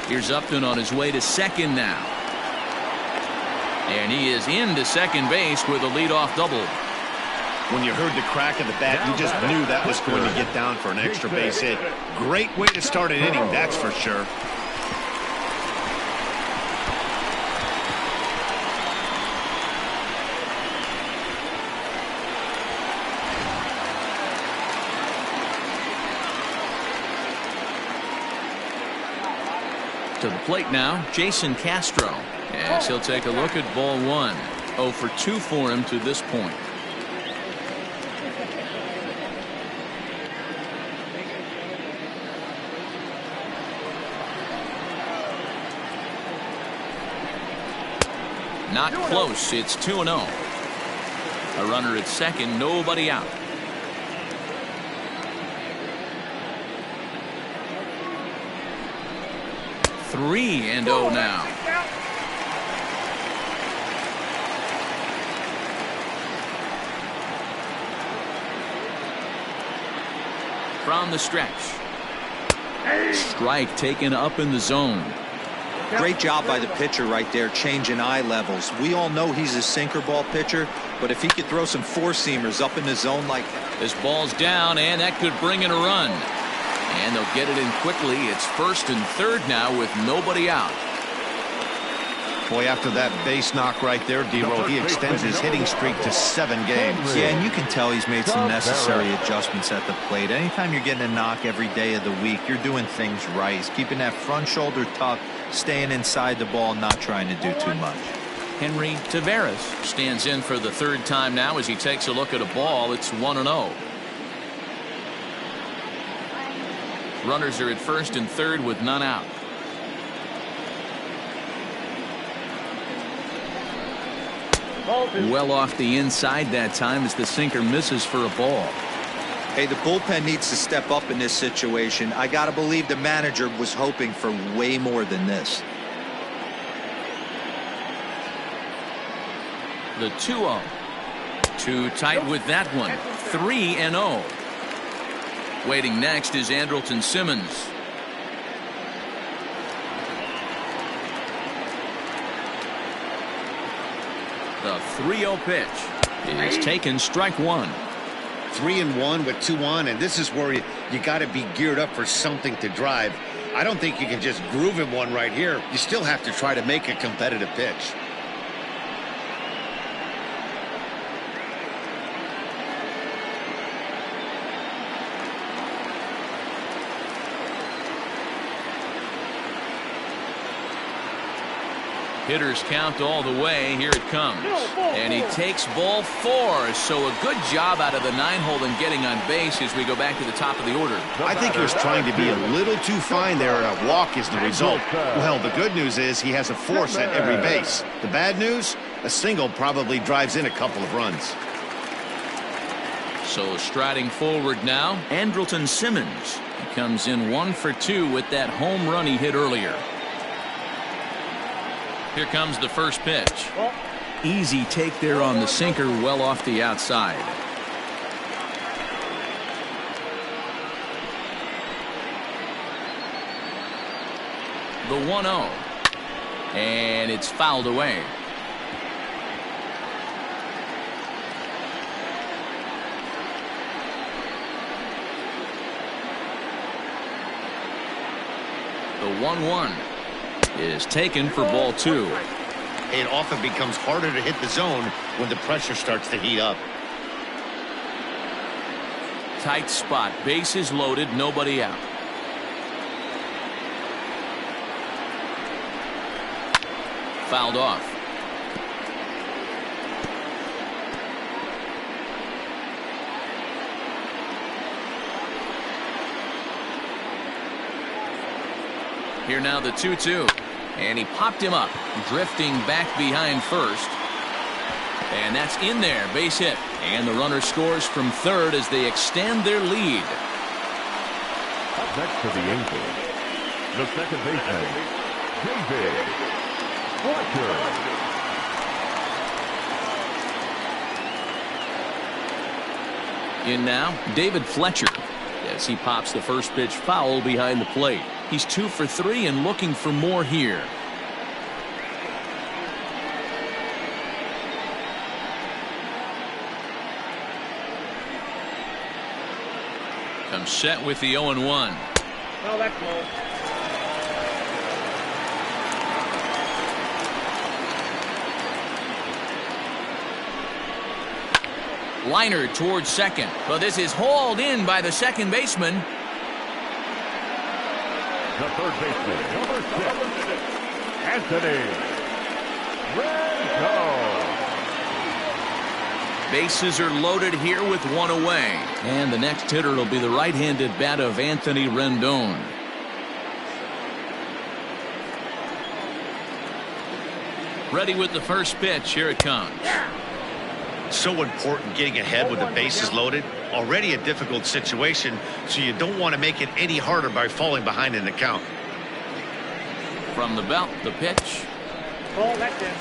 Speaker 1: Here's Upton on his way to second now. And he is into second base with a leadoff double.
Speaker 2: When you heard the crack of the bat, you just knew that was going to get down for an extra base hit. Great way to start an inning, that's for sure.
Speaker 1: To the plate now, Jason Castro. As he'll take a look at ball one. 0 for 2 for him to this point. Not close. It's 2-0. A runner at second, nobody out. Three and 0 now. From the stretch. Strike taken up in the zone.
Speaker 4: Great job by the pitcher right there, changing eye levels. We all know he's a sinker ball pitcher, but if he could throw some four-seamers up in the zone like that.
Speaker 1: This ball's down, and that could bring in a run. And they'll get it in quickly. It's first and third now with nobody out.
Speaker 2: Boy, after that base knock right there, D-Roll, he extends his hitting streak to 7 games.
Speaker 4: Yeah, and you can tell he's made some necessary adjustments at the plate. Anytime you're getting a knock every day of the week, you're doing things right. He's keeping that front shoulder tucked, staying inside the ball, not trying to do too much.
Speaker 1: Henry Taveras stands in for the third time now as he takes a look at a ball. It's 1-0. Runners are at first and third with none out. Well off the inside that time as the sinker misses for a ball.
Speaker 4: Hey, the bullpen needs to step up in this situation. I got to believe the manager was hoping for way more than this.
Speaker 1: The 2-0. Too tight with that one. 3-0. Waiting next is Andrelton Simmons. The 3-0 pitch is taken, strike one.
Speaker 2: 3-1 with 2 on, and this is where you got to be geared up for something to drive. I don't think you can just groove him one right here. You still have to try to make a competitive pitch.
Speaker 1: Hitters count all the way. Here it comes. And he takes ball 4. So a good job out of the 9-hole in getting on base as we go back to the top of the order.
Speaker 2: I think he was trying to be a little too fine there, and a walk is the result. Well, the good news is he has a force at every base. The bad news, a single probably drives in a couple of runs.
Speaker 1: So striding forward now, Andrelton Simmons. He comes in 1 for 2 with that home run he hit earlier. Here comes the first pitch. Easy take there on the sinker, well off the outside. The 1-0. And it's fouled away. The 1-1 is taken for ball 2.
Speaker 2: It often becomes harder to hit the zone when the pressure starts to heat up.
Speaker 1: Tight spot, bases loaded, nobody out. Fouled off. Here now the 2-2. And he popped him up, drifting back behind first. And that's in there, base hit. And the runner scores from third as they extend their lead.
Speaker 3: Up next for the Angels, the second baseman, David Fletcher.
Speaker 1: In now, David Fletcher, as he pops the first pitch foul behind the plate. He's 2 for 3 and looking for more here. Comes set with the 0-1.
Speaker 5: Oh, that's low.
Speaker 1: Liner towards second, but this is hauled in by the second baseman.
Speaker 3: The third baseman, number 6, Anthony Rendon.
Speaker 1: Bases are loaded here with 1 away. And the next hitter will be the right-handed bat of Anthony Rendon. Ready with the first pitch. Here it comes.
Speaker 2: So important getting ahead with the bases loaded. Already a difficult situation, so you don't want to make it any harder by falling behind in the count.
Speaker 1: From the belt, the pitch.
Speaker 5: Oh, that's in.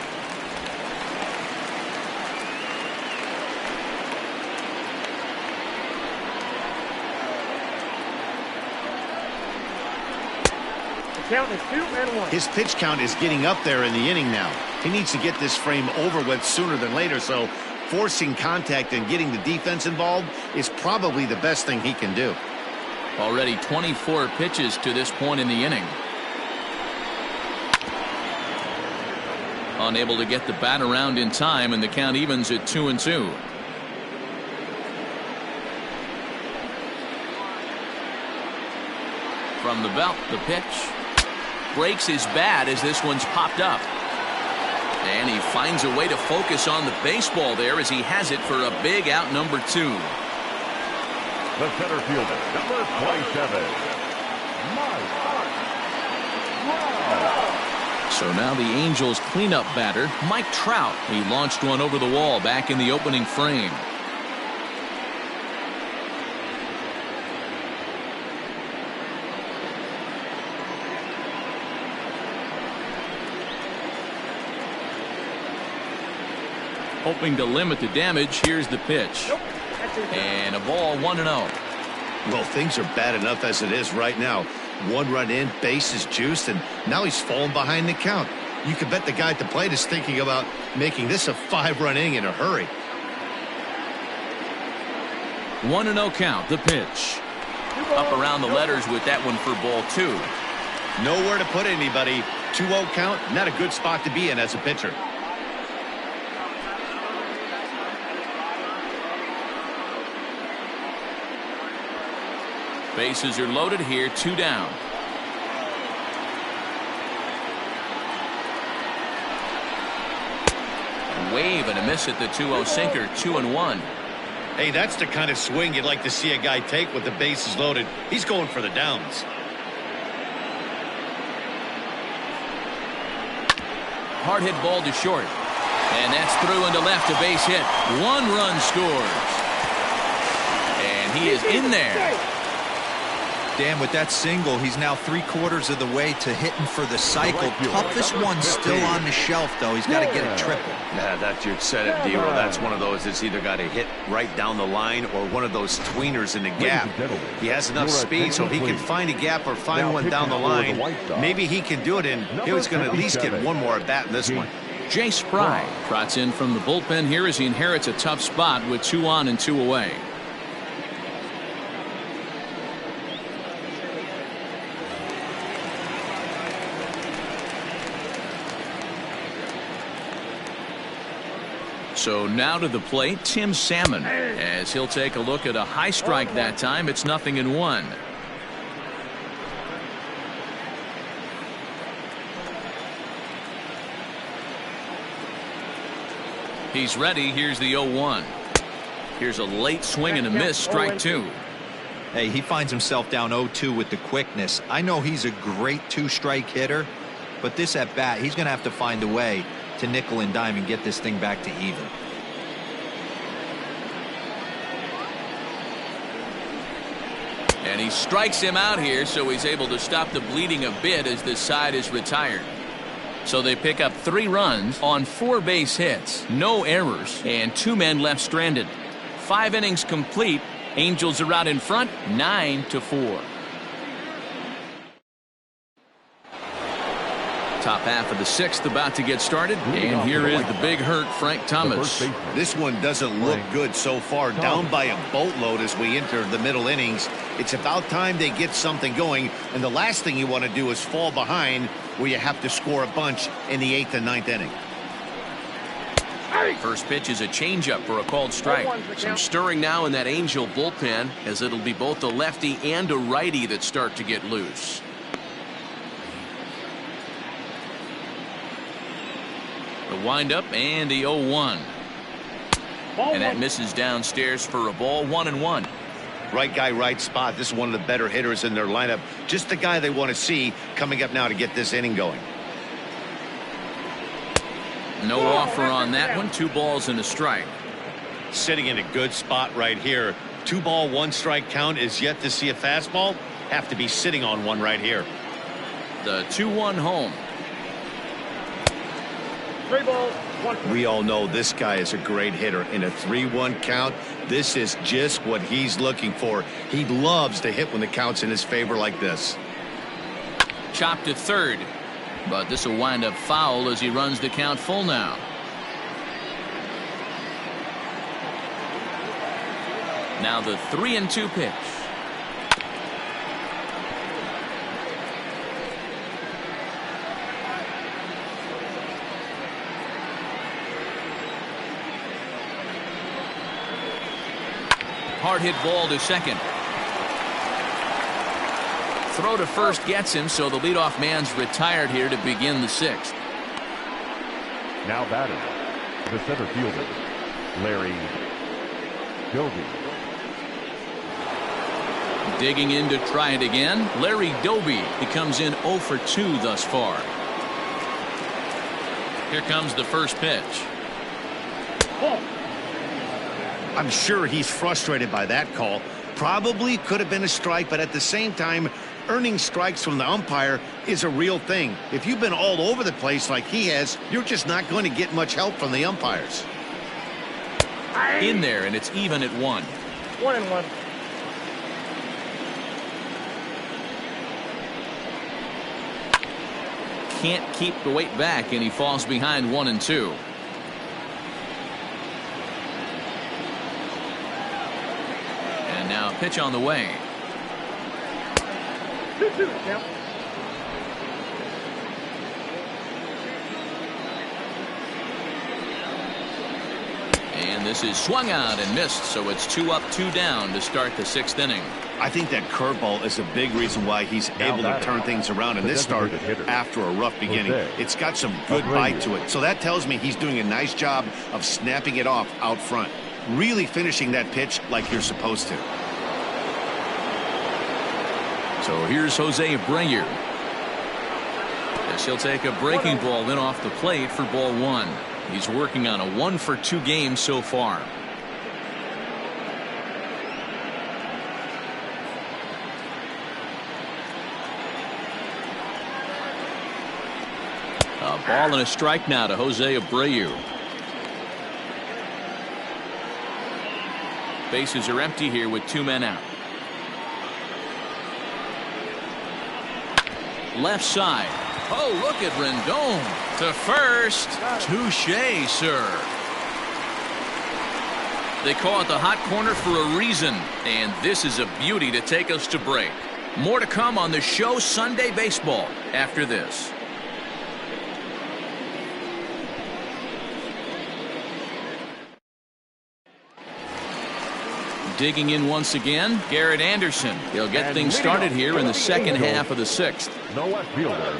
Speaker 5: The count is 2-1.
Speaker 2: His pitch count is getting up there in the inning now. He needs to get this frame over with sooner than later, so forcing contact and getting the defense involved is probably the best thing he can do.
Speaker 1: Already 24 pitches to this point in the inning. Unable to get the bat around in time, and the count evens at 2-2. From the belt, the pitch. Breaks his bat as this one's popped up. And he finds a way to focus on the baseball there as he has it for a big out number 2.
Speaker 3: The center fielder, number 27, Mike Trout.
Speaker 1: So now the Angels cleanup batter, Mike Trout. He launched one over the wall back in the opening frame. Hoping to limit the damage, here's the pitch. And a ball 1-0.
Speaker 2: Well, things are bad enough as it is right now. 1 run in, base is juiced, and now he's falling behind the count. You could bet the guy at the plate is thinking about making this a 5-run inning in a hurry.
Speaker 1: 1-0 count, the pitch. Up around the letters with that one for ball 2.
Speaker 2: Nowhere to put anybody. 2-0 count, not a good spot to be in as a pitcher.
Speaker 1: Bases are loaded here, 2 down. Wave and a miss at the 2-0 sinker, 2-1.
Speaker 2: Hey, that's the kind of swing you'd like to see a guy take with the bases loaded. He's going for the downs.
Speaker 1: Hard hit ball to short. And that's through into left, a base hit. 1 run scores. And he is in there.
Speaker 4: Dan, with that single, he's now 3/4 of the way to hitting for the cycle. Toughest one still on the shelf, though. He's got to get a triple.
Speaker 2: Yeah, that's your set it, D-Roll. That's one of those that's either got to hit right down the line or one of those tweeners in the gap. He has enough speed, so if he can find a gap or find one down the line, maybe he can do it, and he's going to at least get one more at bat in this one.
Speaker 1: Jay Spry trots in from the bullpen here as he inherits a tough spot with 2 on and 2 away. So now to the plate, Tim Salmon, as he'll take a look at a high strike that time. It's 0-1. He's ready. Here's the 0-1. Here's a late swing and a miss, strike two.
Speaker 4: Hey, he finds himself down 0-2 with the quickness. I know he's a great two-strike hitter, but this at bat, he's going to have to find a way to nickel and dime and get this thing back to even.
Speaker 1: And he strikes him out here, so he's able to stop the bleeding a bit as this side is retired. So they pick up 3 runs on 4 base hits, no errors, and 2 men left stranded. 5 innings complete. Angels are out in front, 9-4. Top half of the 6th about to get started, and here is the big hurt, Frank Thomas.
Speaker 2: This one doesn't look good so far. Down by a boatload as we enter the middle innings. It's about time they get something going, and the last thing you want to do is fall behind where you have to score a bunch in the 8th and 9th inning.
Speaker 1: First pitch is a changeup for a called strike. Some stirring now in that Angel bullpen, as it'll be both a lefty and a righty that start to get loose. The windup and the 0-1. And that misses downstairs for a ball, 1-1.
Speaker 2: Right guy, right spot. This is one of the better hitters in their lineup. Just the guy they want to see coming up now to get this inning going.
Speaker 1: No offer on that one. 2 balls and a strike.
Speaker 2: Sitting in a good spot right here. 2 ball, 1 strike count is yet to see a fastball. Have to be sitting on one right here.
Speaker 1: The 2-1 home.
Speaker 5: 3 balls, 1.
Speaker 2: We all know this guy is a great hitter. In a 3-1 count, this is just what he's looking for. He loves to hit when the count's in his favor like this.
Speaker 1: Chopped to third, but this will wind up foul as he runs the count full now. Now the 3-2 pitch. Hard hit ball to second. Throw to first gets him, so the leadoff man's retired here to begin the 6th.
Speaker 3: Now batting, the center fielder, Larry Doby.
Speaker 1: Digging in to try it again, Larry Doby. He comes in 0 for 2 thus far. Here comes the first pitch.
Speaker 2: I'm sure he's frustrated by that call. Probably could have been a strike, but at the same time, earning strikes from the umpire is a real thing. If you've been all over the place like he has, you're just not going to get much help from the umpires.
Speaker 1: In there, and it's even at 1.
Speaker 5: 1-1.
Speaker 1: Can't keep the weight back, and he falls behind 1-2. And now a pitch on the way.
Speaker 5: 2-2 count.
Speaker 1: And this is swung out and missed, so it's 2 up, 2 down to start the 6th inning.
Speaker 2: I think that curveball is a big reason why he's able to turn things around in this start after a rough beginning. It's got some good bite to it, so that tells me he's doing a nice job of snapping it off out front. Really finishing that pitch like you're supposed to.
Speaker 1: So here's Jose Abreu. As he'll take a breaking ball in off the plate for ball 1. He's working on a 1 for 2 game so far. A ball and a strike now to Jose Abreu. Bases are empty here with 2 men out. Left side. Oh, look at Rendon to first. Touché, sir. They call it the hot corner for a reason, and this is a beauty to take us to break. More to come on the show Sunday Baseball after this. digging in once again, Garrett Anderson. He'll get things started here in the second half of the sixth.
Speaker 3: No left fielder,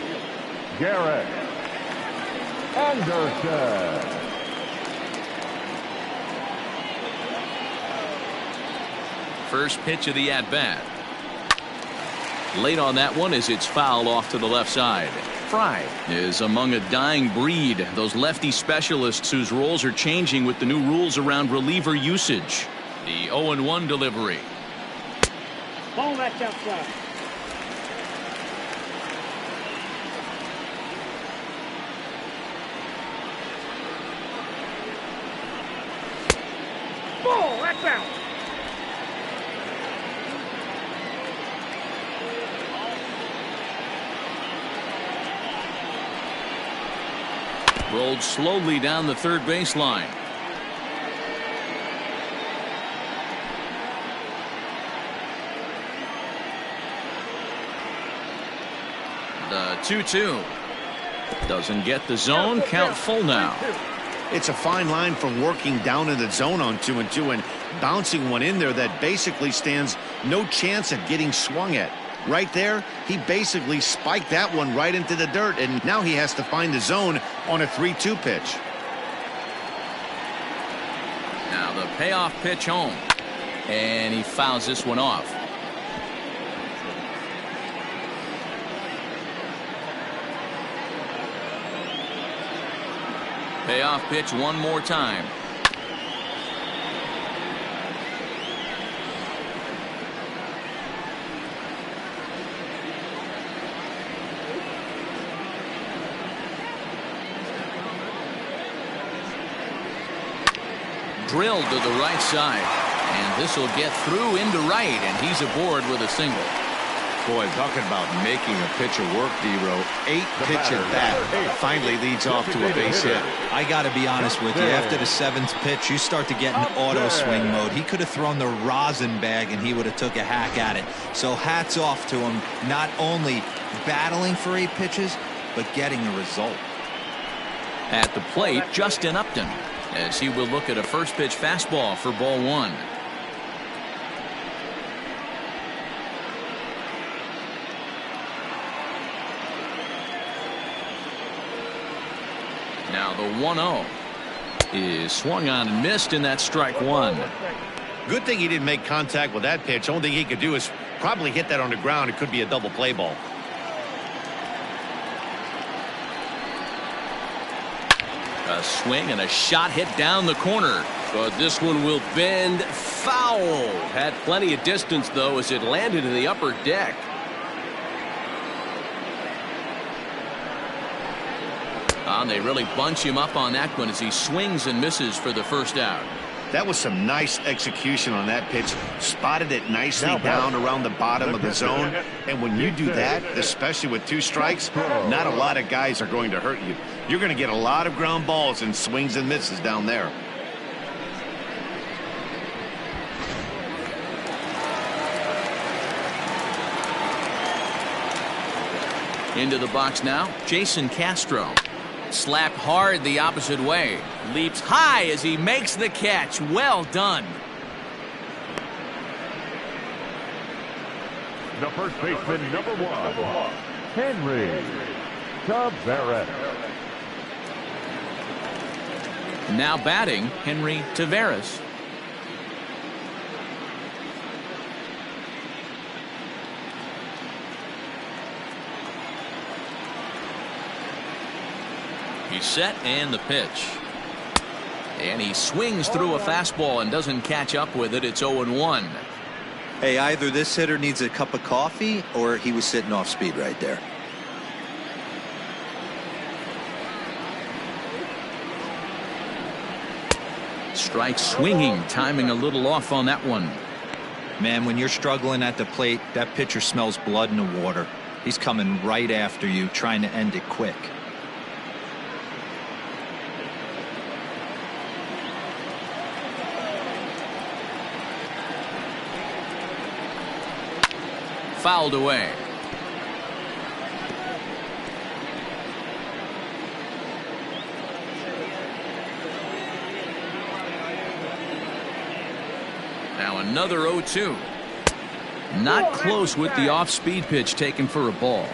Speaker 3: Garrett Anderson.
Speaker 1: First pitch of the at-bat. Late on that one as it's fouled off to the left side. Fry is among a dying breed. Those lefty specialists whose roles are changing with the new rules around reliever usage. The 0-1 delivery.
Speaker 5: Ball match outside. Ball, that's out.
Speaker 1: Rolled slowly down the third baseline. The 2-2. Doesn't get the zone. Count full now.
Speaker 2: It's a fine line for working down in the zone on 2-2 and bouncing one in there that basically stands no chance at getting swung at. Right there, he basically spiked that one right into the dirt, and now he has to find the zone on a 3-2 pitch.
Speaker 1: Now the payoff pitch home. And he fouls this one off. Payoff pitch one more time. Drilled to the right side, and this will get through into right, and he's aboard with a single.
Speaker 2: Boy, talking about making a pitcher work, D-Row. 8-pitch at bat finally leads off to a base hit.
Speaker 4: I got to be honest with you. After the 7th pitch, you start to get in auto swing mode. He could have thrown the rosin bag, and he would have took a hack at it. So hats off to him, not only battling for 8 pitches, but getting a result.
Speaker 1: At the plate, Justin Upton, as he will look at a first pitch fastball for ball 1. Now the 1-0 is swung on and missed, and that's strike 1.
Speaker 2: Good thing he didn't make contact with that pitch. Only thing he could do is probably hit that on the ground. It could be a double play ball.
Speaker 1: A swing and a shot hit down the corner, but this one will bend foul. Had plenty of distance though as it landed in the upper deck. And they really bunch him up on that one as he swings and misses for the first out.
Speaker 2: That was some nice execution on that pitch. Spotted it nicely down around the bottom of the zone. And when you do that, especially with 2 strikes, not a lot of guys are going to hurt you. You're going to get a lot of ground balls and swings and misses down there.
Speaker 1: Into the box now, Jason Castro. Slapped hard the opposite way. Leaps high as he makes the catch. Well done.
Speaker 3: The first baseman, number 1, Henry Tavares.
Speaker 1: Now batting, Henry Tavares. He's set and the pitch. And he swings through a fastball and doesn't catch up with it. It's 0-1.
Speaker 4: Hey, either this hitter needs a cup of coffee or he was sitting off speed right there.
Speaker 1: Strike swinging, timing a little off on that one.
Speaker 4: Man, when you're struggling at the plate, that pitcher smells blood in the water. He's coming right after you, trying to end it quick.
Speaker 1: Fouled away. Now another 0-2. Not close with the off-speed pitch taken for a ball.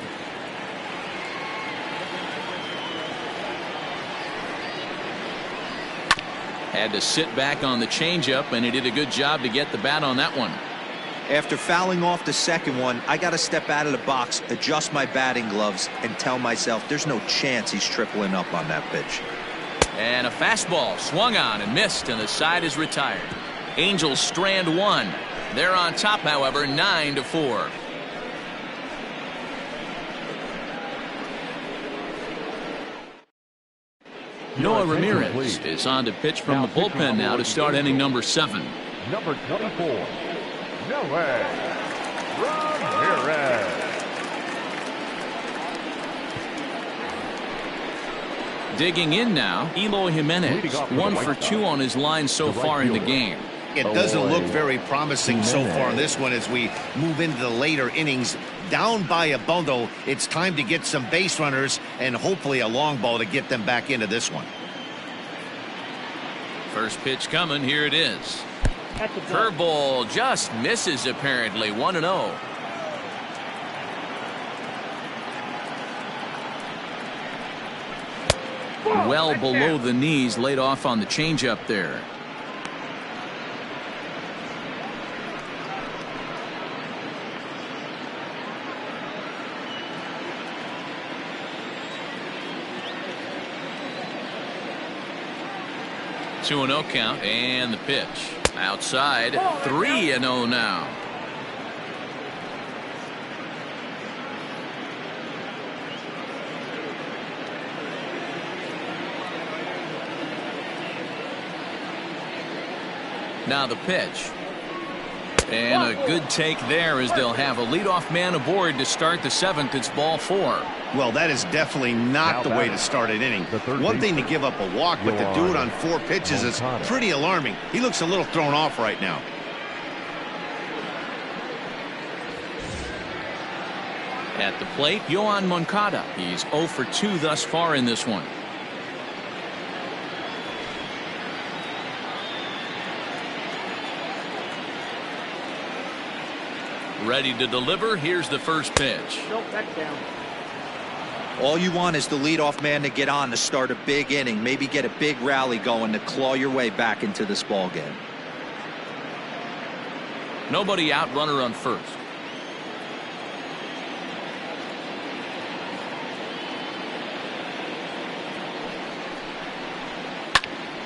Speaker 1: Had to sit back on the changeup, and he did a good job to get the bat on that one.
Speaker 4: After fouling off the second one, I got to step out of the box, adjust my batting gloves, and tell myself there's no chance he's tripling up on that pitch.
Speaker 1: And a fastball swung on and missed, and the side is retired. Angels strand one. They're on top, however, 9-4. Noah Ramirez is on to pitch from the bullpen now to start inning number 7.
Speaker 3: Number 24, Noah Ramirez.
Speaker 1: Digging in now, Eloy Jimenez, 1 for 2 on his line so far in the game.
Speaker 2: It doesn't look very promising so far in this one as we move into the later innings. Down by a bundle, it's time to get some base runners and hopefully a long ball to get them back into this one.
Speaker 1: First pitch coming, here it is. Curveball just misses apparently, 1-0. Well below the knees, laid off on the changeup there. Two and 0 count, and the pitch outside. 3-0 now. Now the pitch. And a good take there as they'll have a leadoff man aboard to start the 7th. It's ball 4.
Speaker 2: Well, that is definitely not the way to start an inning. One thing to give up a walk, but to do it on 4 pitches is pretty alarming. He looks a little thrown off right now.
Speaker 1: At the plate, Yohan Moncada. He's 0 for 2 thus far in this one. Ready to deliver. Here's the first pitch.
Speaker 4: All you want is the leadoff man to get on to start a big inning, maybe get a big rally going to claw your way back into this ball game.
Speaker 1: Nobody out, runner on first.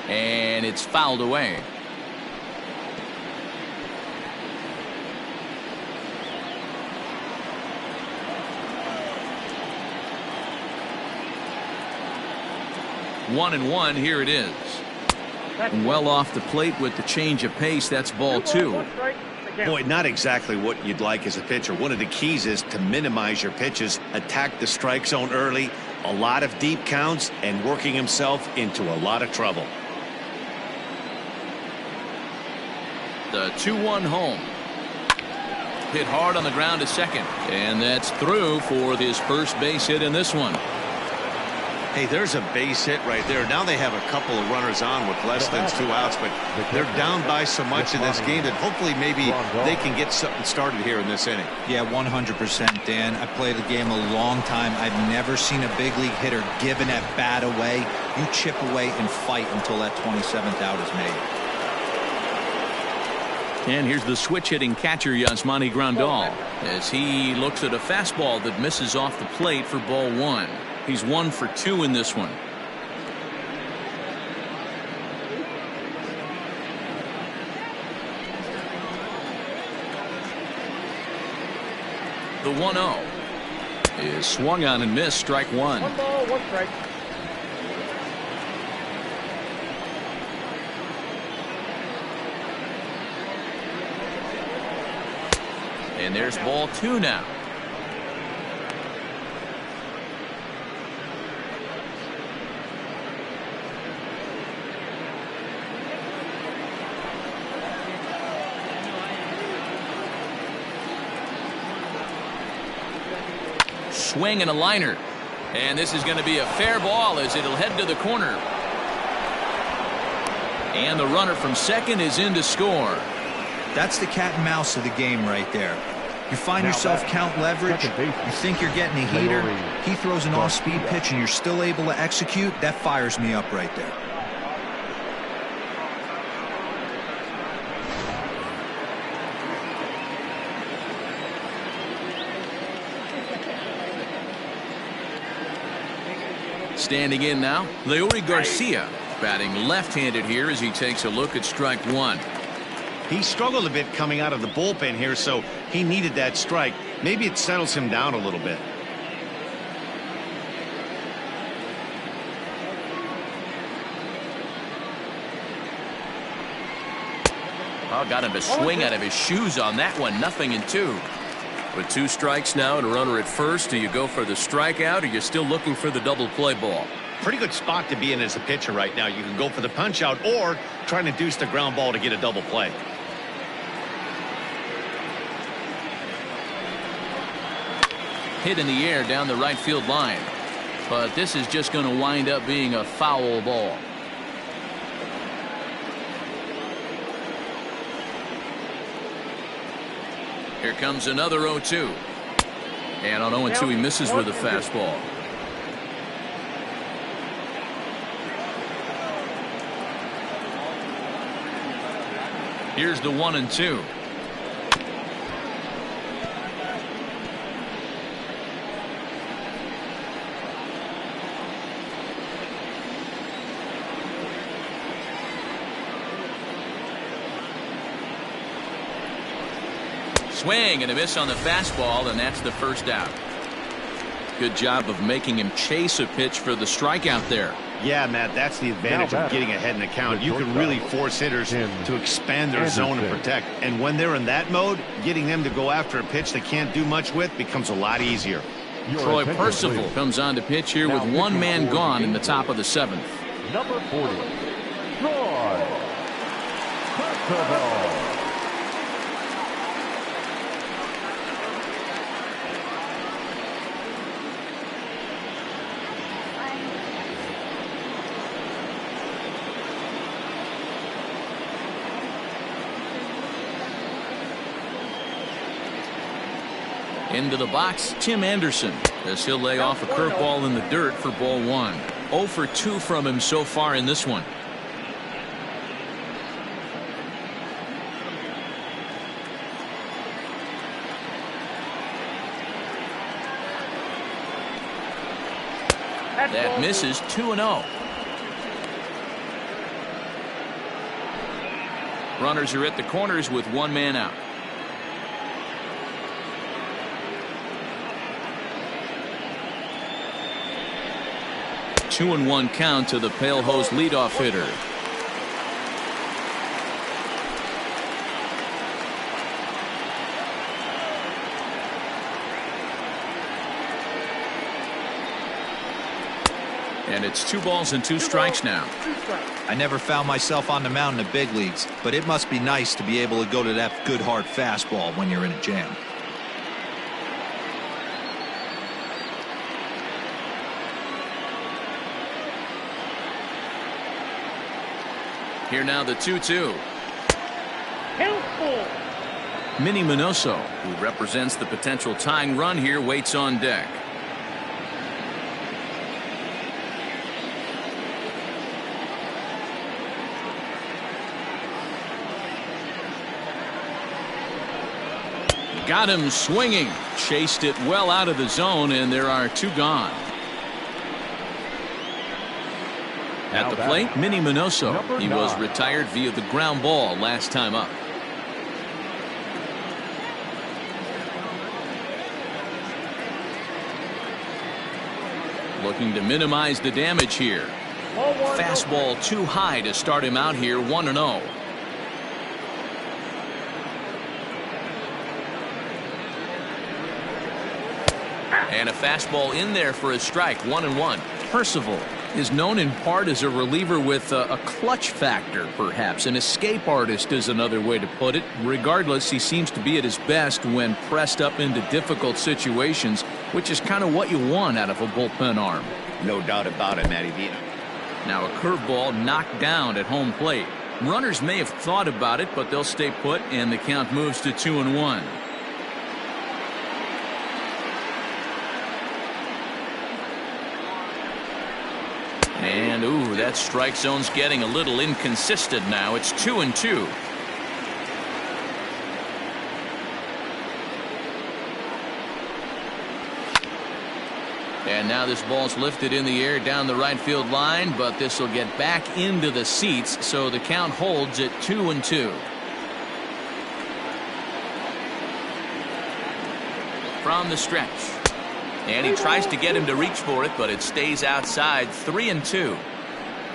Speaker 1: And it's fouled away. One and one, here it is. Well off the plate with the change of pace. That's ball 2.
Speaker 2: Boy, not exactly what you'd like as a pitcher. One of the keys is to minimize your pitches, attack the strike zone early, a lot of deep counts, and working himself into a lot of trouble.
Speaker 1: The 2-1 home. Hit hard on the ground to second, and that's through for his first base hit in this one.
Speaker 2: Hey, there's a base hit right there. Now they have a couple of runners on with less than 2 outs, but they're down by so much in this game that hopefully maybe they can get something started here in this inning.
Speaker 4: Yeah, 100%, Dan. I played the game a long time. I've never seen a big league hitter give an at-bat away. You chip away and fight until that 27th out is made.
Speaker 1: And here's the switch-hitting catcher, Yasmani Grandal, as he looks at a fastball that misses off the plate for ball 1. He's 1 for 2 in this one. The 1-0 is swung on and missed. Strike 1.
Speaker 5: 1 ball, 1 strike.
Speaker 1: And there's ball 2 now. Swing and a liner, and this is going to be a fair ball as it'll head to the corner, and the runner from second is in to score.
Speaker 4: That's the cat and mouse of the game right there. You find yourself count leverage, you think you're getting a heater, he throws an off-speed pitch and you're still able to execute. That fires me up right there.
Speaker 1: Standing in now, Leury Garcia, batting left-handed here as he takes a look at strike one.
Speaker 2: He struggled a bit coming out of the bullpen here, so he needed that strike. Maybe it settles him down a little bit.
Speaker 1: Oh, got him to swing out of his shoes on that one. 0-2. With 2 strikes now and a runner at first, do you go for the strikeout or you're still looking for the double play ball?
Speaker 2: Pretty good spot to be in as a pitcher right now. You can go for the punch out or trying to deuce the ground ball to get a double play.
Speaker 1: Hit in the air down the right field line. But this is just going to wind up being a foul ball. Here comes another 0-2. And on 0-2 he misses with a fastball. Here's the 1-2. Swing and a miss on the fastball, and that's the first out. Good job of making him chase a pitch for the strikeout there.
Speaker 2: Yeah, Matt, that's the advantage of getting ahead in the count. You can really force hitters to expand their zone and protect. And when they're in that mode, getting them to go after a pitch they can't do much with becomes a lot easier.
Speaker 1: Troy Percival comes on to pitch here with one man gone in the top of the 7th.
Speaker 3: Number 40, Troy Percival.
Speaker 1: Into the box, Tim Anderson, as he'll lay off a curveball in the dirt for ball 1. 0 for 2 from him so far in this one. That misses. 2-0. Runners are at the corners with one man out. Two and 1 count to the Pale Hose leadoff hitter. And it's 2 balls and 2 strikes now.
Speaker 4: I never found myself on the mound in the big leagues, but it must be nice to be able to go to that good hard fastball when you're in a jam.
Speaker 1: Here now the 2-2.
Speaker 5: Helpful.
Speaker 1: Minnie Minoso, who represents the potential tying run here, waits on deck. Got him swinging. Chased it well out of the zone, and there are 2 gone. At the plate, Minnie Minoso. He was retired via the ground ball last time up. Looking to minimize the damage here. Fastball too high to start him out here. 1-0. And a fastball in there for a strike. 1-1. Percival is known in part as a reliever with a clutch factor, perhaps. An escape artist is another way to put it. Regardless, he seems to be at his best when pressed up into difficult situations, which is kind of what you want out of a bullpen arm.
Speaker 2: No doubt about it, Matty Vita.
Speaker 1: Now a curveball knocked down at home plate. Runners may have thought about it, but they'll stay put, and the count moves to 2-1. And ooh, that strike zone's getting a little inconsistent now. It's 2-2. And now this ball's lifted in the air down the right field line, but this will get back into the seats, so the count holds at 2-2. From the stretch. And he tries to get him to reach for it, but it stays outside. 3-2.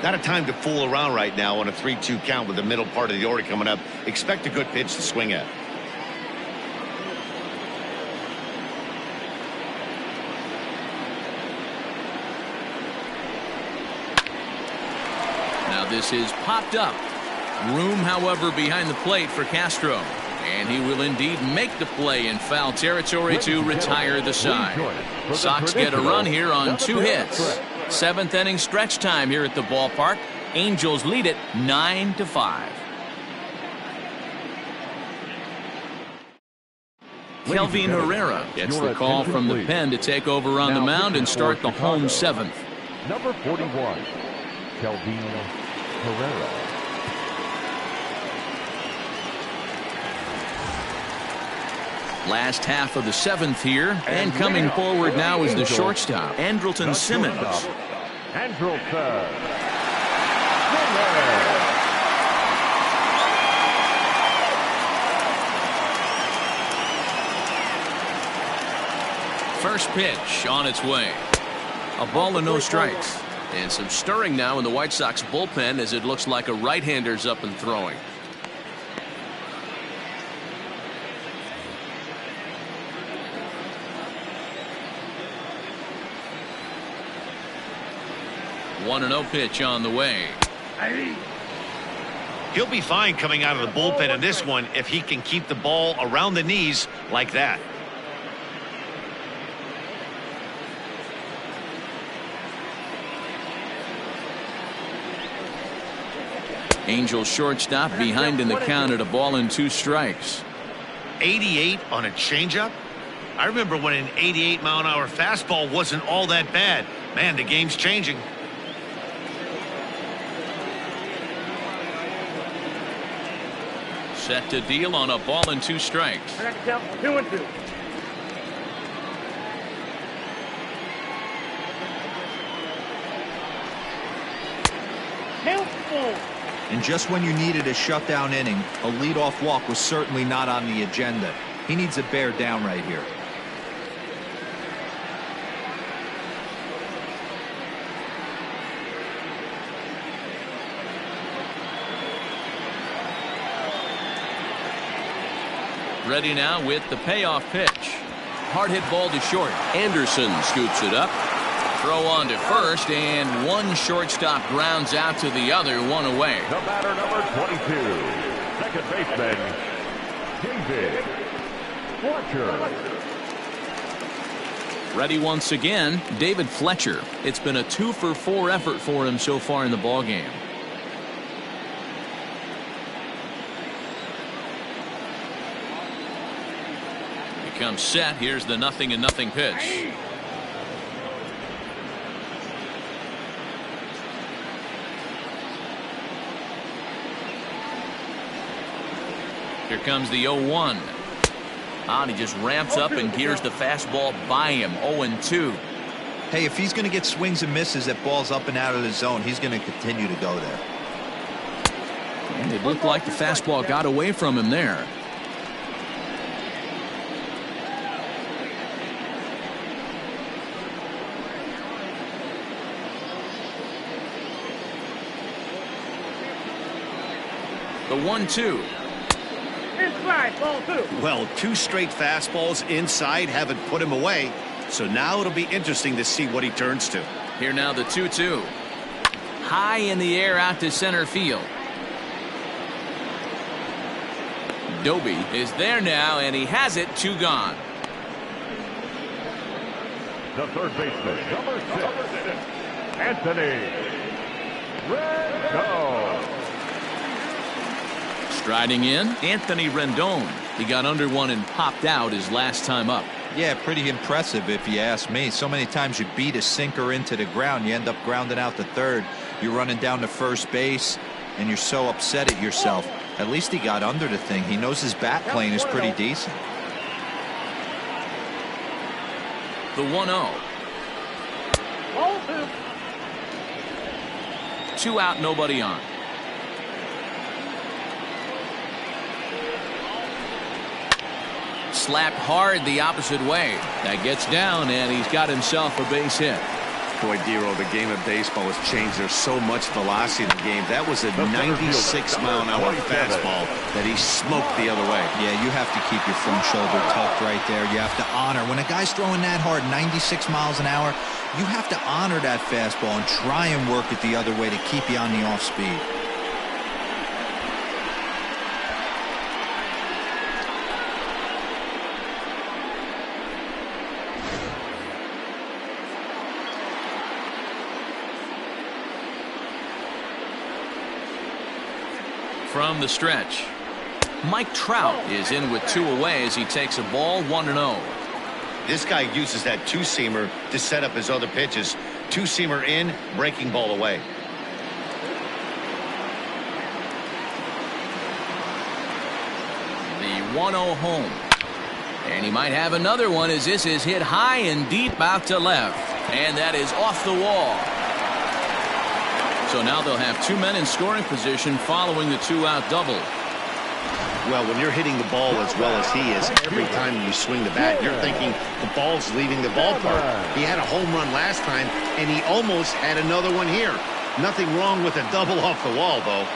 Speaker 2: Not a time to fool around right now on a 3-2 count with the middle part of the order coming up. Expect a good pitch to swing at.
Speaker 1: Now this is popped up. Room, however, behind the plate for Castro. And he will indeed make the play in foul territory to retire the side. Sox get a run here on 2 hits. 7th inning stretch time here at the ballpark. Angels lead it 9-5. Kelvin Herrera gets the call from the pen to take over on the mound and start the home 7th.
Speaker 3: Number 41, Kelvin Herrera.
Speaker 1: Last half of the 7th here, and coming forward now is the shortstop, Andrelton Simmons.
Speaker 3: Andrelton.
Speaker 1: First pitch on its way. A ball and no strikes. And some stirring now in the White Sox bullpen as it looks like a right-hander's up and throwing. One and 0 pitch on the way.
Speaker 2: He'll be fine coming out of the bullpen in this one if he can keep the ball around the knees like that.
Speaker 1: Angels shortstop behind in the count at a ball and 2 strikes.
Speaker 2: 88 on a changeup. I remember when an 88-mile-an-hour fastball wasn't all that bad. Man, the game's changing.
Speaker 1: Set to deal on a ball and 2 strikes.
Speaker 5: 2-2.
Speaker 4: And just when you needed a shutdown inning, a leadoff walk was certainly not on the agenda. He needs to bear down right here.
Speaker 1: Ready now with the payoff pitch. Hard hit ball to short. Anderson scoops it up. Throw on to first, and one shortstop grounds out to the other, 1 away.
Speaker 3: The batter, number 22, second baseman, David Fletcher.
Speaker 1: Ready once again, David Fletcher. It's been a 2-for-4 effort for him so far in the ballgame. Comes set. Here's the 0-0 pitch. Here comes the 0-1. And he just ramps up and gears the fastball by him. 0-2.
Speaker 4: Hey, if he's going to get swings and misses at balls up and out of the zone, he's going to continue to go there.
Speaker 1: And it looked like the fastball got away from him there. The 1-2.
Speaker 5: Inside, ball 2.
Speaker 2: Well, 2 straight fastballs inside haven't put him away. So now it'll be interesting to see what he turns to.
Speaker 1: Here now the 2-2. High in the air out to center field. Doby is there now, and he has it. 2 gone.
Speaker 3: The third baseman, number 6, Anthony Rizzo.
Speaker 1: Striding in, Anthony Rendon. He got under one and popped out his last time up.
Speaker 4: Yeah, pretty impressive if you ask me. So many times you beat a sinker into the ground, you end up grounding out to third. You're running down to first base, and you're so upset at yourself. At least he got under the thing. He knows his bat plane is pretty decent.
Speaker 1: The 1-0.
Speaker 5: Ball 2.
Speaker 1: 2 out, nobody on. Slapped hard the opposite way. That gets down, and he's got himself a base hit.
Speaker 2: Boy, Dero, the game of baseball has changed. There's so much velocity in the game. That was a 96-mile-an-hour fastball that he smoked the other way.
Speaker 4: Yeah, you have to keep your front shoulder tucked right there. You have to honor. When a guy's throwing that hard, 96 miles an hour, you have to honor that fastball and try and work it the other way to keep you on the off speed.
Speaker 1: From the stretch, Mike Trout is in with 2 away as he takes a ball 1-0.
Speaker 2: This guy uses that two-seamer to set up his other pitches. Two-seamer in, breaking ball away.
Speaker 1: The 1-0 home. And he might have another one as this is hit high and deep out to left. And that is off the wall. So now they'll have 2 men in scoring position following the 2-out double.
Speaker 2: Well, when you're hitting the ball as well as he is, every time you swing the bat, you're thinking the ball's leaving the ballpark. He had a home run last time, and he almost had another one here. Nothing wrong with a double off the wall, though.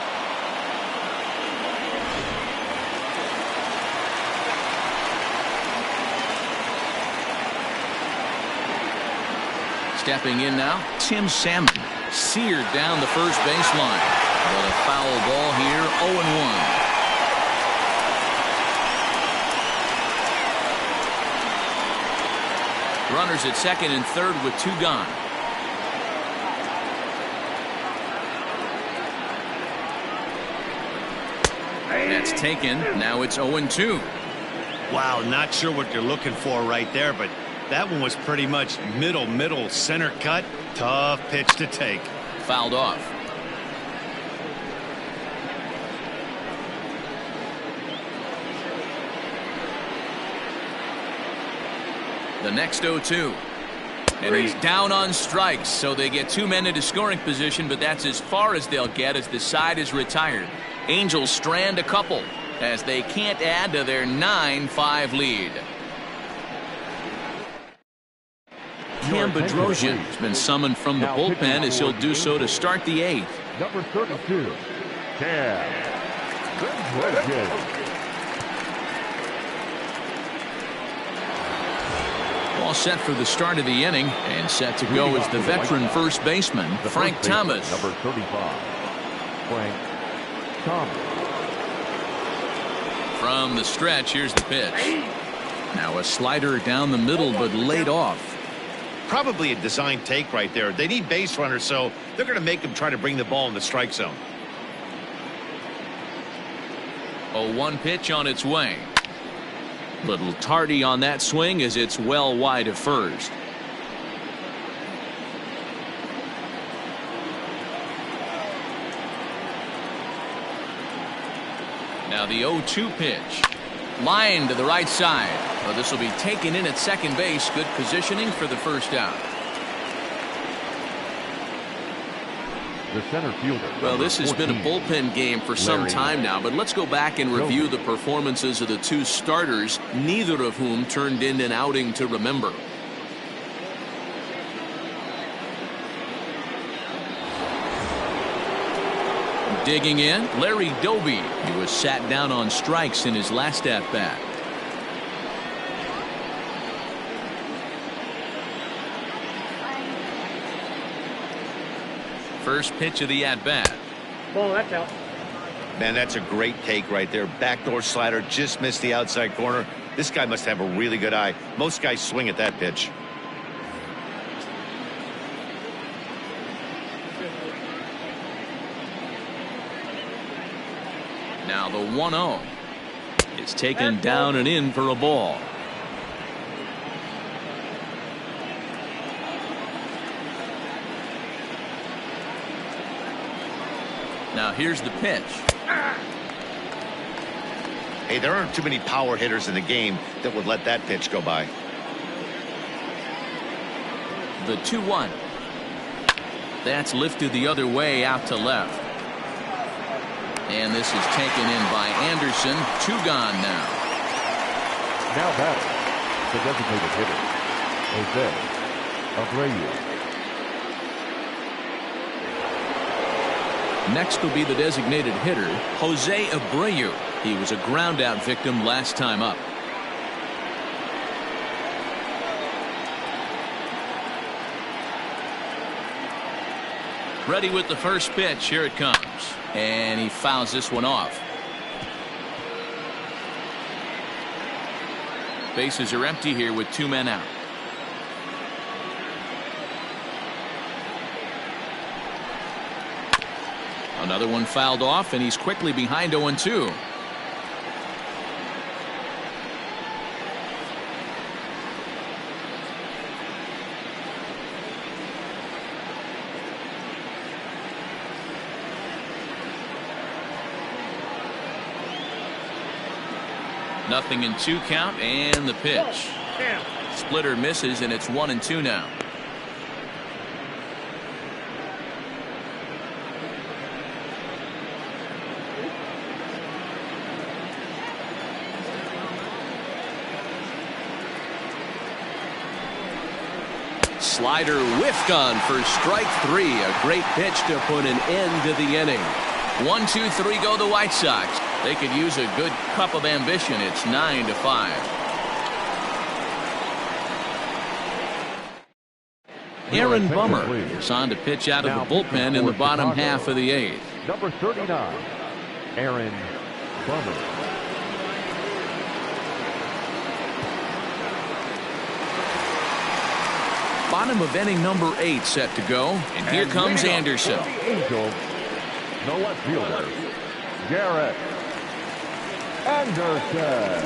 Speaker 1: Stepping in now, Tim Salmon. Seared down the first baseline. But a foul ball here, 0-1. Runners at second and third with 2 gone. That's taken. Now it's 0-2.
Speaker 2: Wow, not sure what you're looking for right there, but that one was pretty much middle, center cut. Tough pitch to take.
Speaker 1: Fouled off. The next 0-2. And he's down on strikes, so they get 2 men into scoring position, but that's as far as they'll get as the side is retired. Angels strand a couple as they can't add to their 9-5 lead. Cam Bedrosian has been summoned from the bullpen as he'll do so to start the 8th.
Speaker 3: Number 32, Cam Bedrosian.
Speaker 1: All set for the start of the inning, and set to go is the veteran first baseman, Frank Thomas.
Speaker 3: Number 35, Frank Thomas.
Speaker 1: From the stretch, here's the pitch. Now a slider down the middle, but laid off.
Speaker 2: Probably a design take right there. They need base runners, so they're going to make them try to bring the ball in the strike zone.
Speaker 1: 0-1 pitch on its way. Little tardy on that swing as it's well wide of first. Now the 0-2 pitch. Line to the right side. Well, this will be taken in at second base. Good positioning for the first out.
Speaker 3: The center fielder.
Speaker 1: Well, this has been a
Speaker 3: 14,
Speaker 1: bullpen game for some time now, but let's go back and review the performances of the 2 starters, neither of whom turned in an outing to remember. Digging in, Larry Doby. He was sat down on strikes in his last at-bat. First pitch of the at-bat.
Speaker 5: Ball, that's out.
Speaker 2: Man, that's a great take right there. Backdoor slider, just missed the outside corner. This guy must have a really good eye. Most guys swing at that pitch.
Speaker 1: Now the 1-0. It's taken down and in for a ball. Now here's the pitch.
Speaker 2: Hey, there aren't too many power hitters in the game that would let that pitch go by.
Speaker 1: The 2-1. That's lifted the other way out to left. And this is taken in by Anderson. 2 gone now.
Speaker 3: Now batting, the designated hitter, Jose Abreu.
Speaker 1: Next will be the designated hitter, Jose Abreu. He was a ground-out victim last time up. Ready with the first pitch. Here it comes. And he fouls this one off. Bases are empty here with 2 men out. Another one fouled off, and he's quickly behind 0-2. Nothing in 2 count, and the pitch. Splitter misses, and it's 1-2 now. Slider whiffed on for strike 3. A great pitch to put an end to the inning. 1-2-3 go the White Sox. They could use a good cup of ambition. It's 9-5. Aaron Bummer is on to pitch out of the bullpen in the bottom half of the 8th.
Speaker 3: Number 39, Aaron Bummer.
Speaker 1: Bottom of inning number 8 set to go, and here comes Anderson.
Speaker 3: Angels, the left fielder, Garrett Anderson.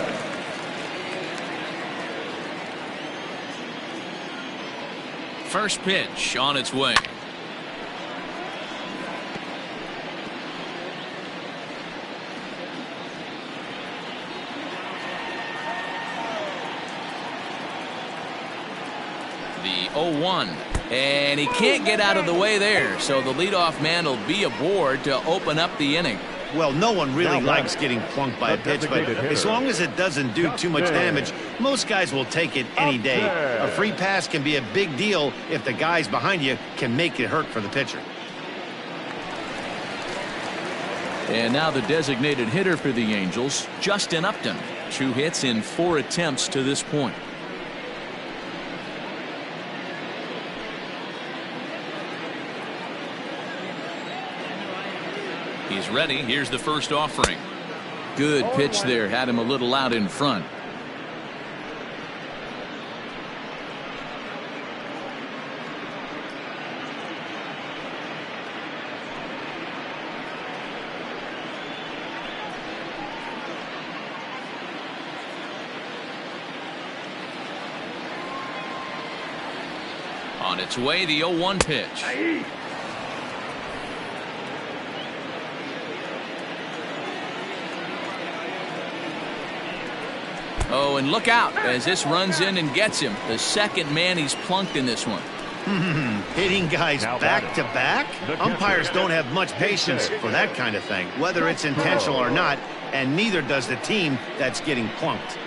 Speaker 1: First pitch on its way. The 0-1, and he can't get out of the way there, so the leadoff man will be aboard to open up the inning.
Speaker 2: Well, no one really likes getting plunked by a pitch, but as long as it doesn't do too much damage, most guys will take it any day. A free pass can be a big deal if the guys behind you can make it hurt for the pitcher.
Speaker 1: And now the designated hitter for the Angels, Justin Upton. 2 hits in 4 attempts to this point. He's ready. Here's the first offering. Good pitch there. Had him a little out in front. On its way, the 0-1 pitch. Oh, and look out as this runs in and gets him. The second man he's plunked in this one.
Speaker 2: Hitting guys back to back? Umpires don't have much patience for that kind of thing, whether it's intentional or not, and neither does the team that's getting plunked.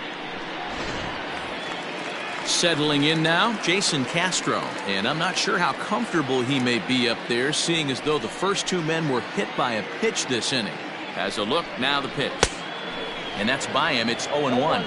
Speaker 1: Settling in now, Jason Castro, and I'm not sure how comfortable he may be up there, seeing as though the first 2 men were hit by a pitch this inning. Has a look, now the pitch. And that's by him. It's 0-1.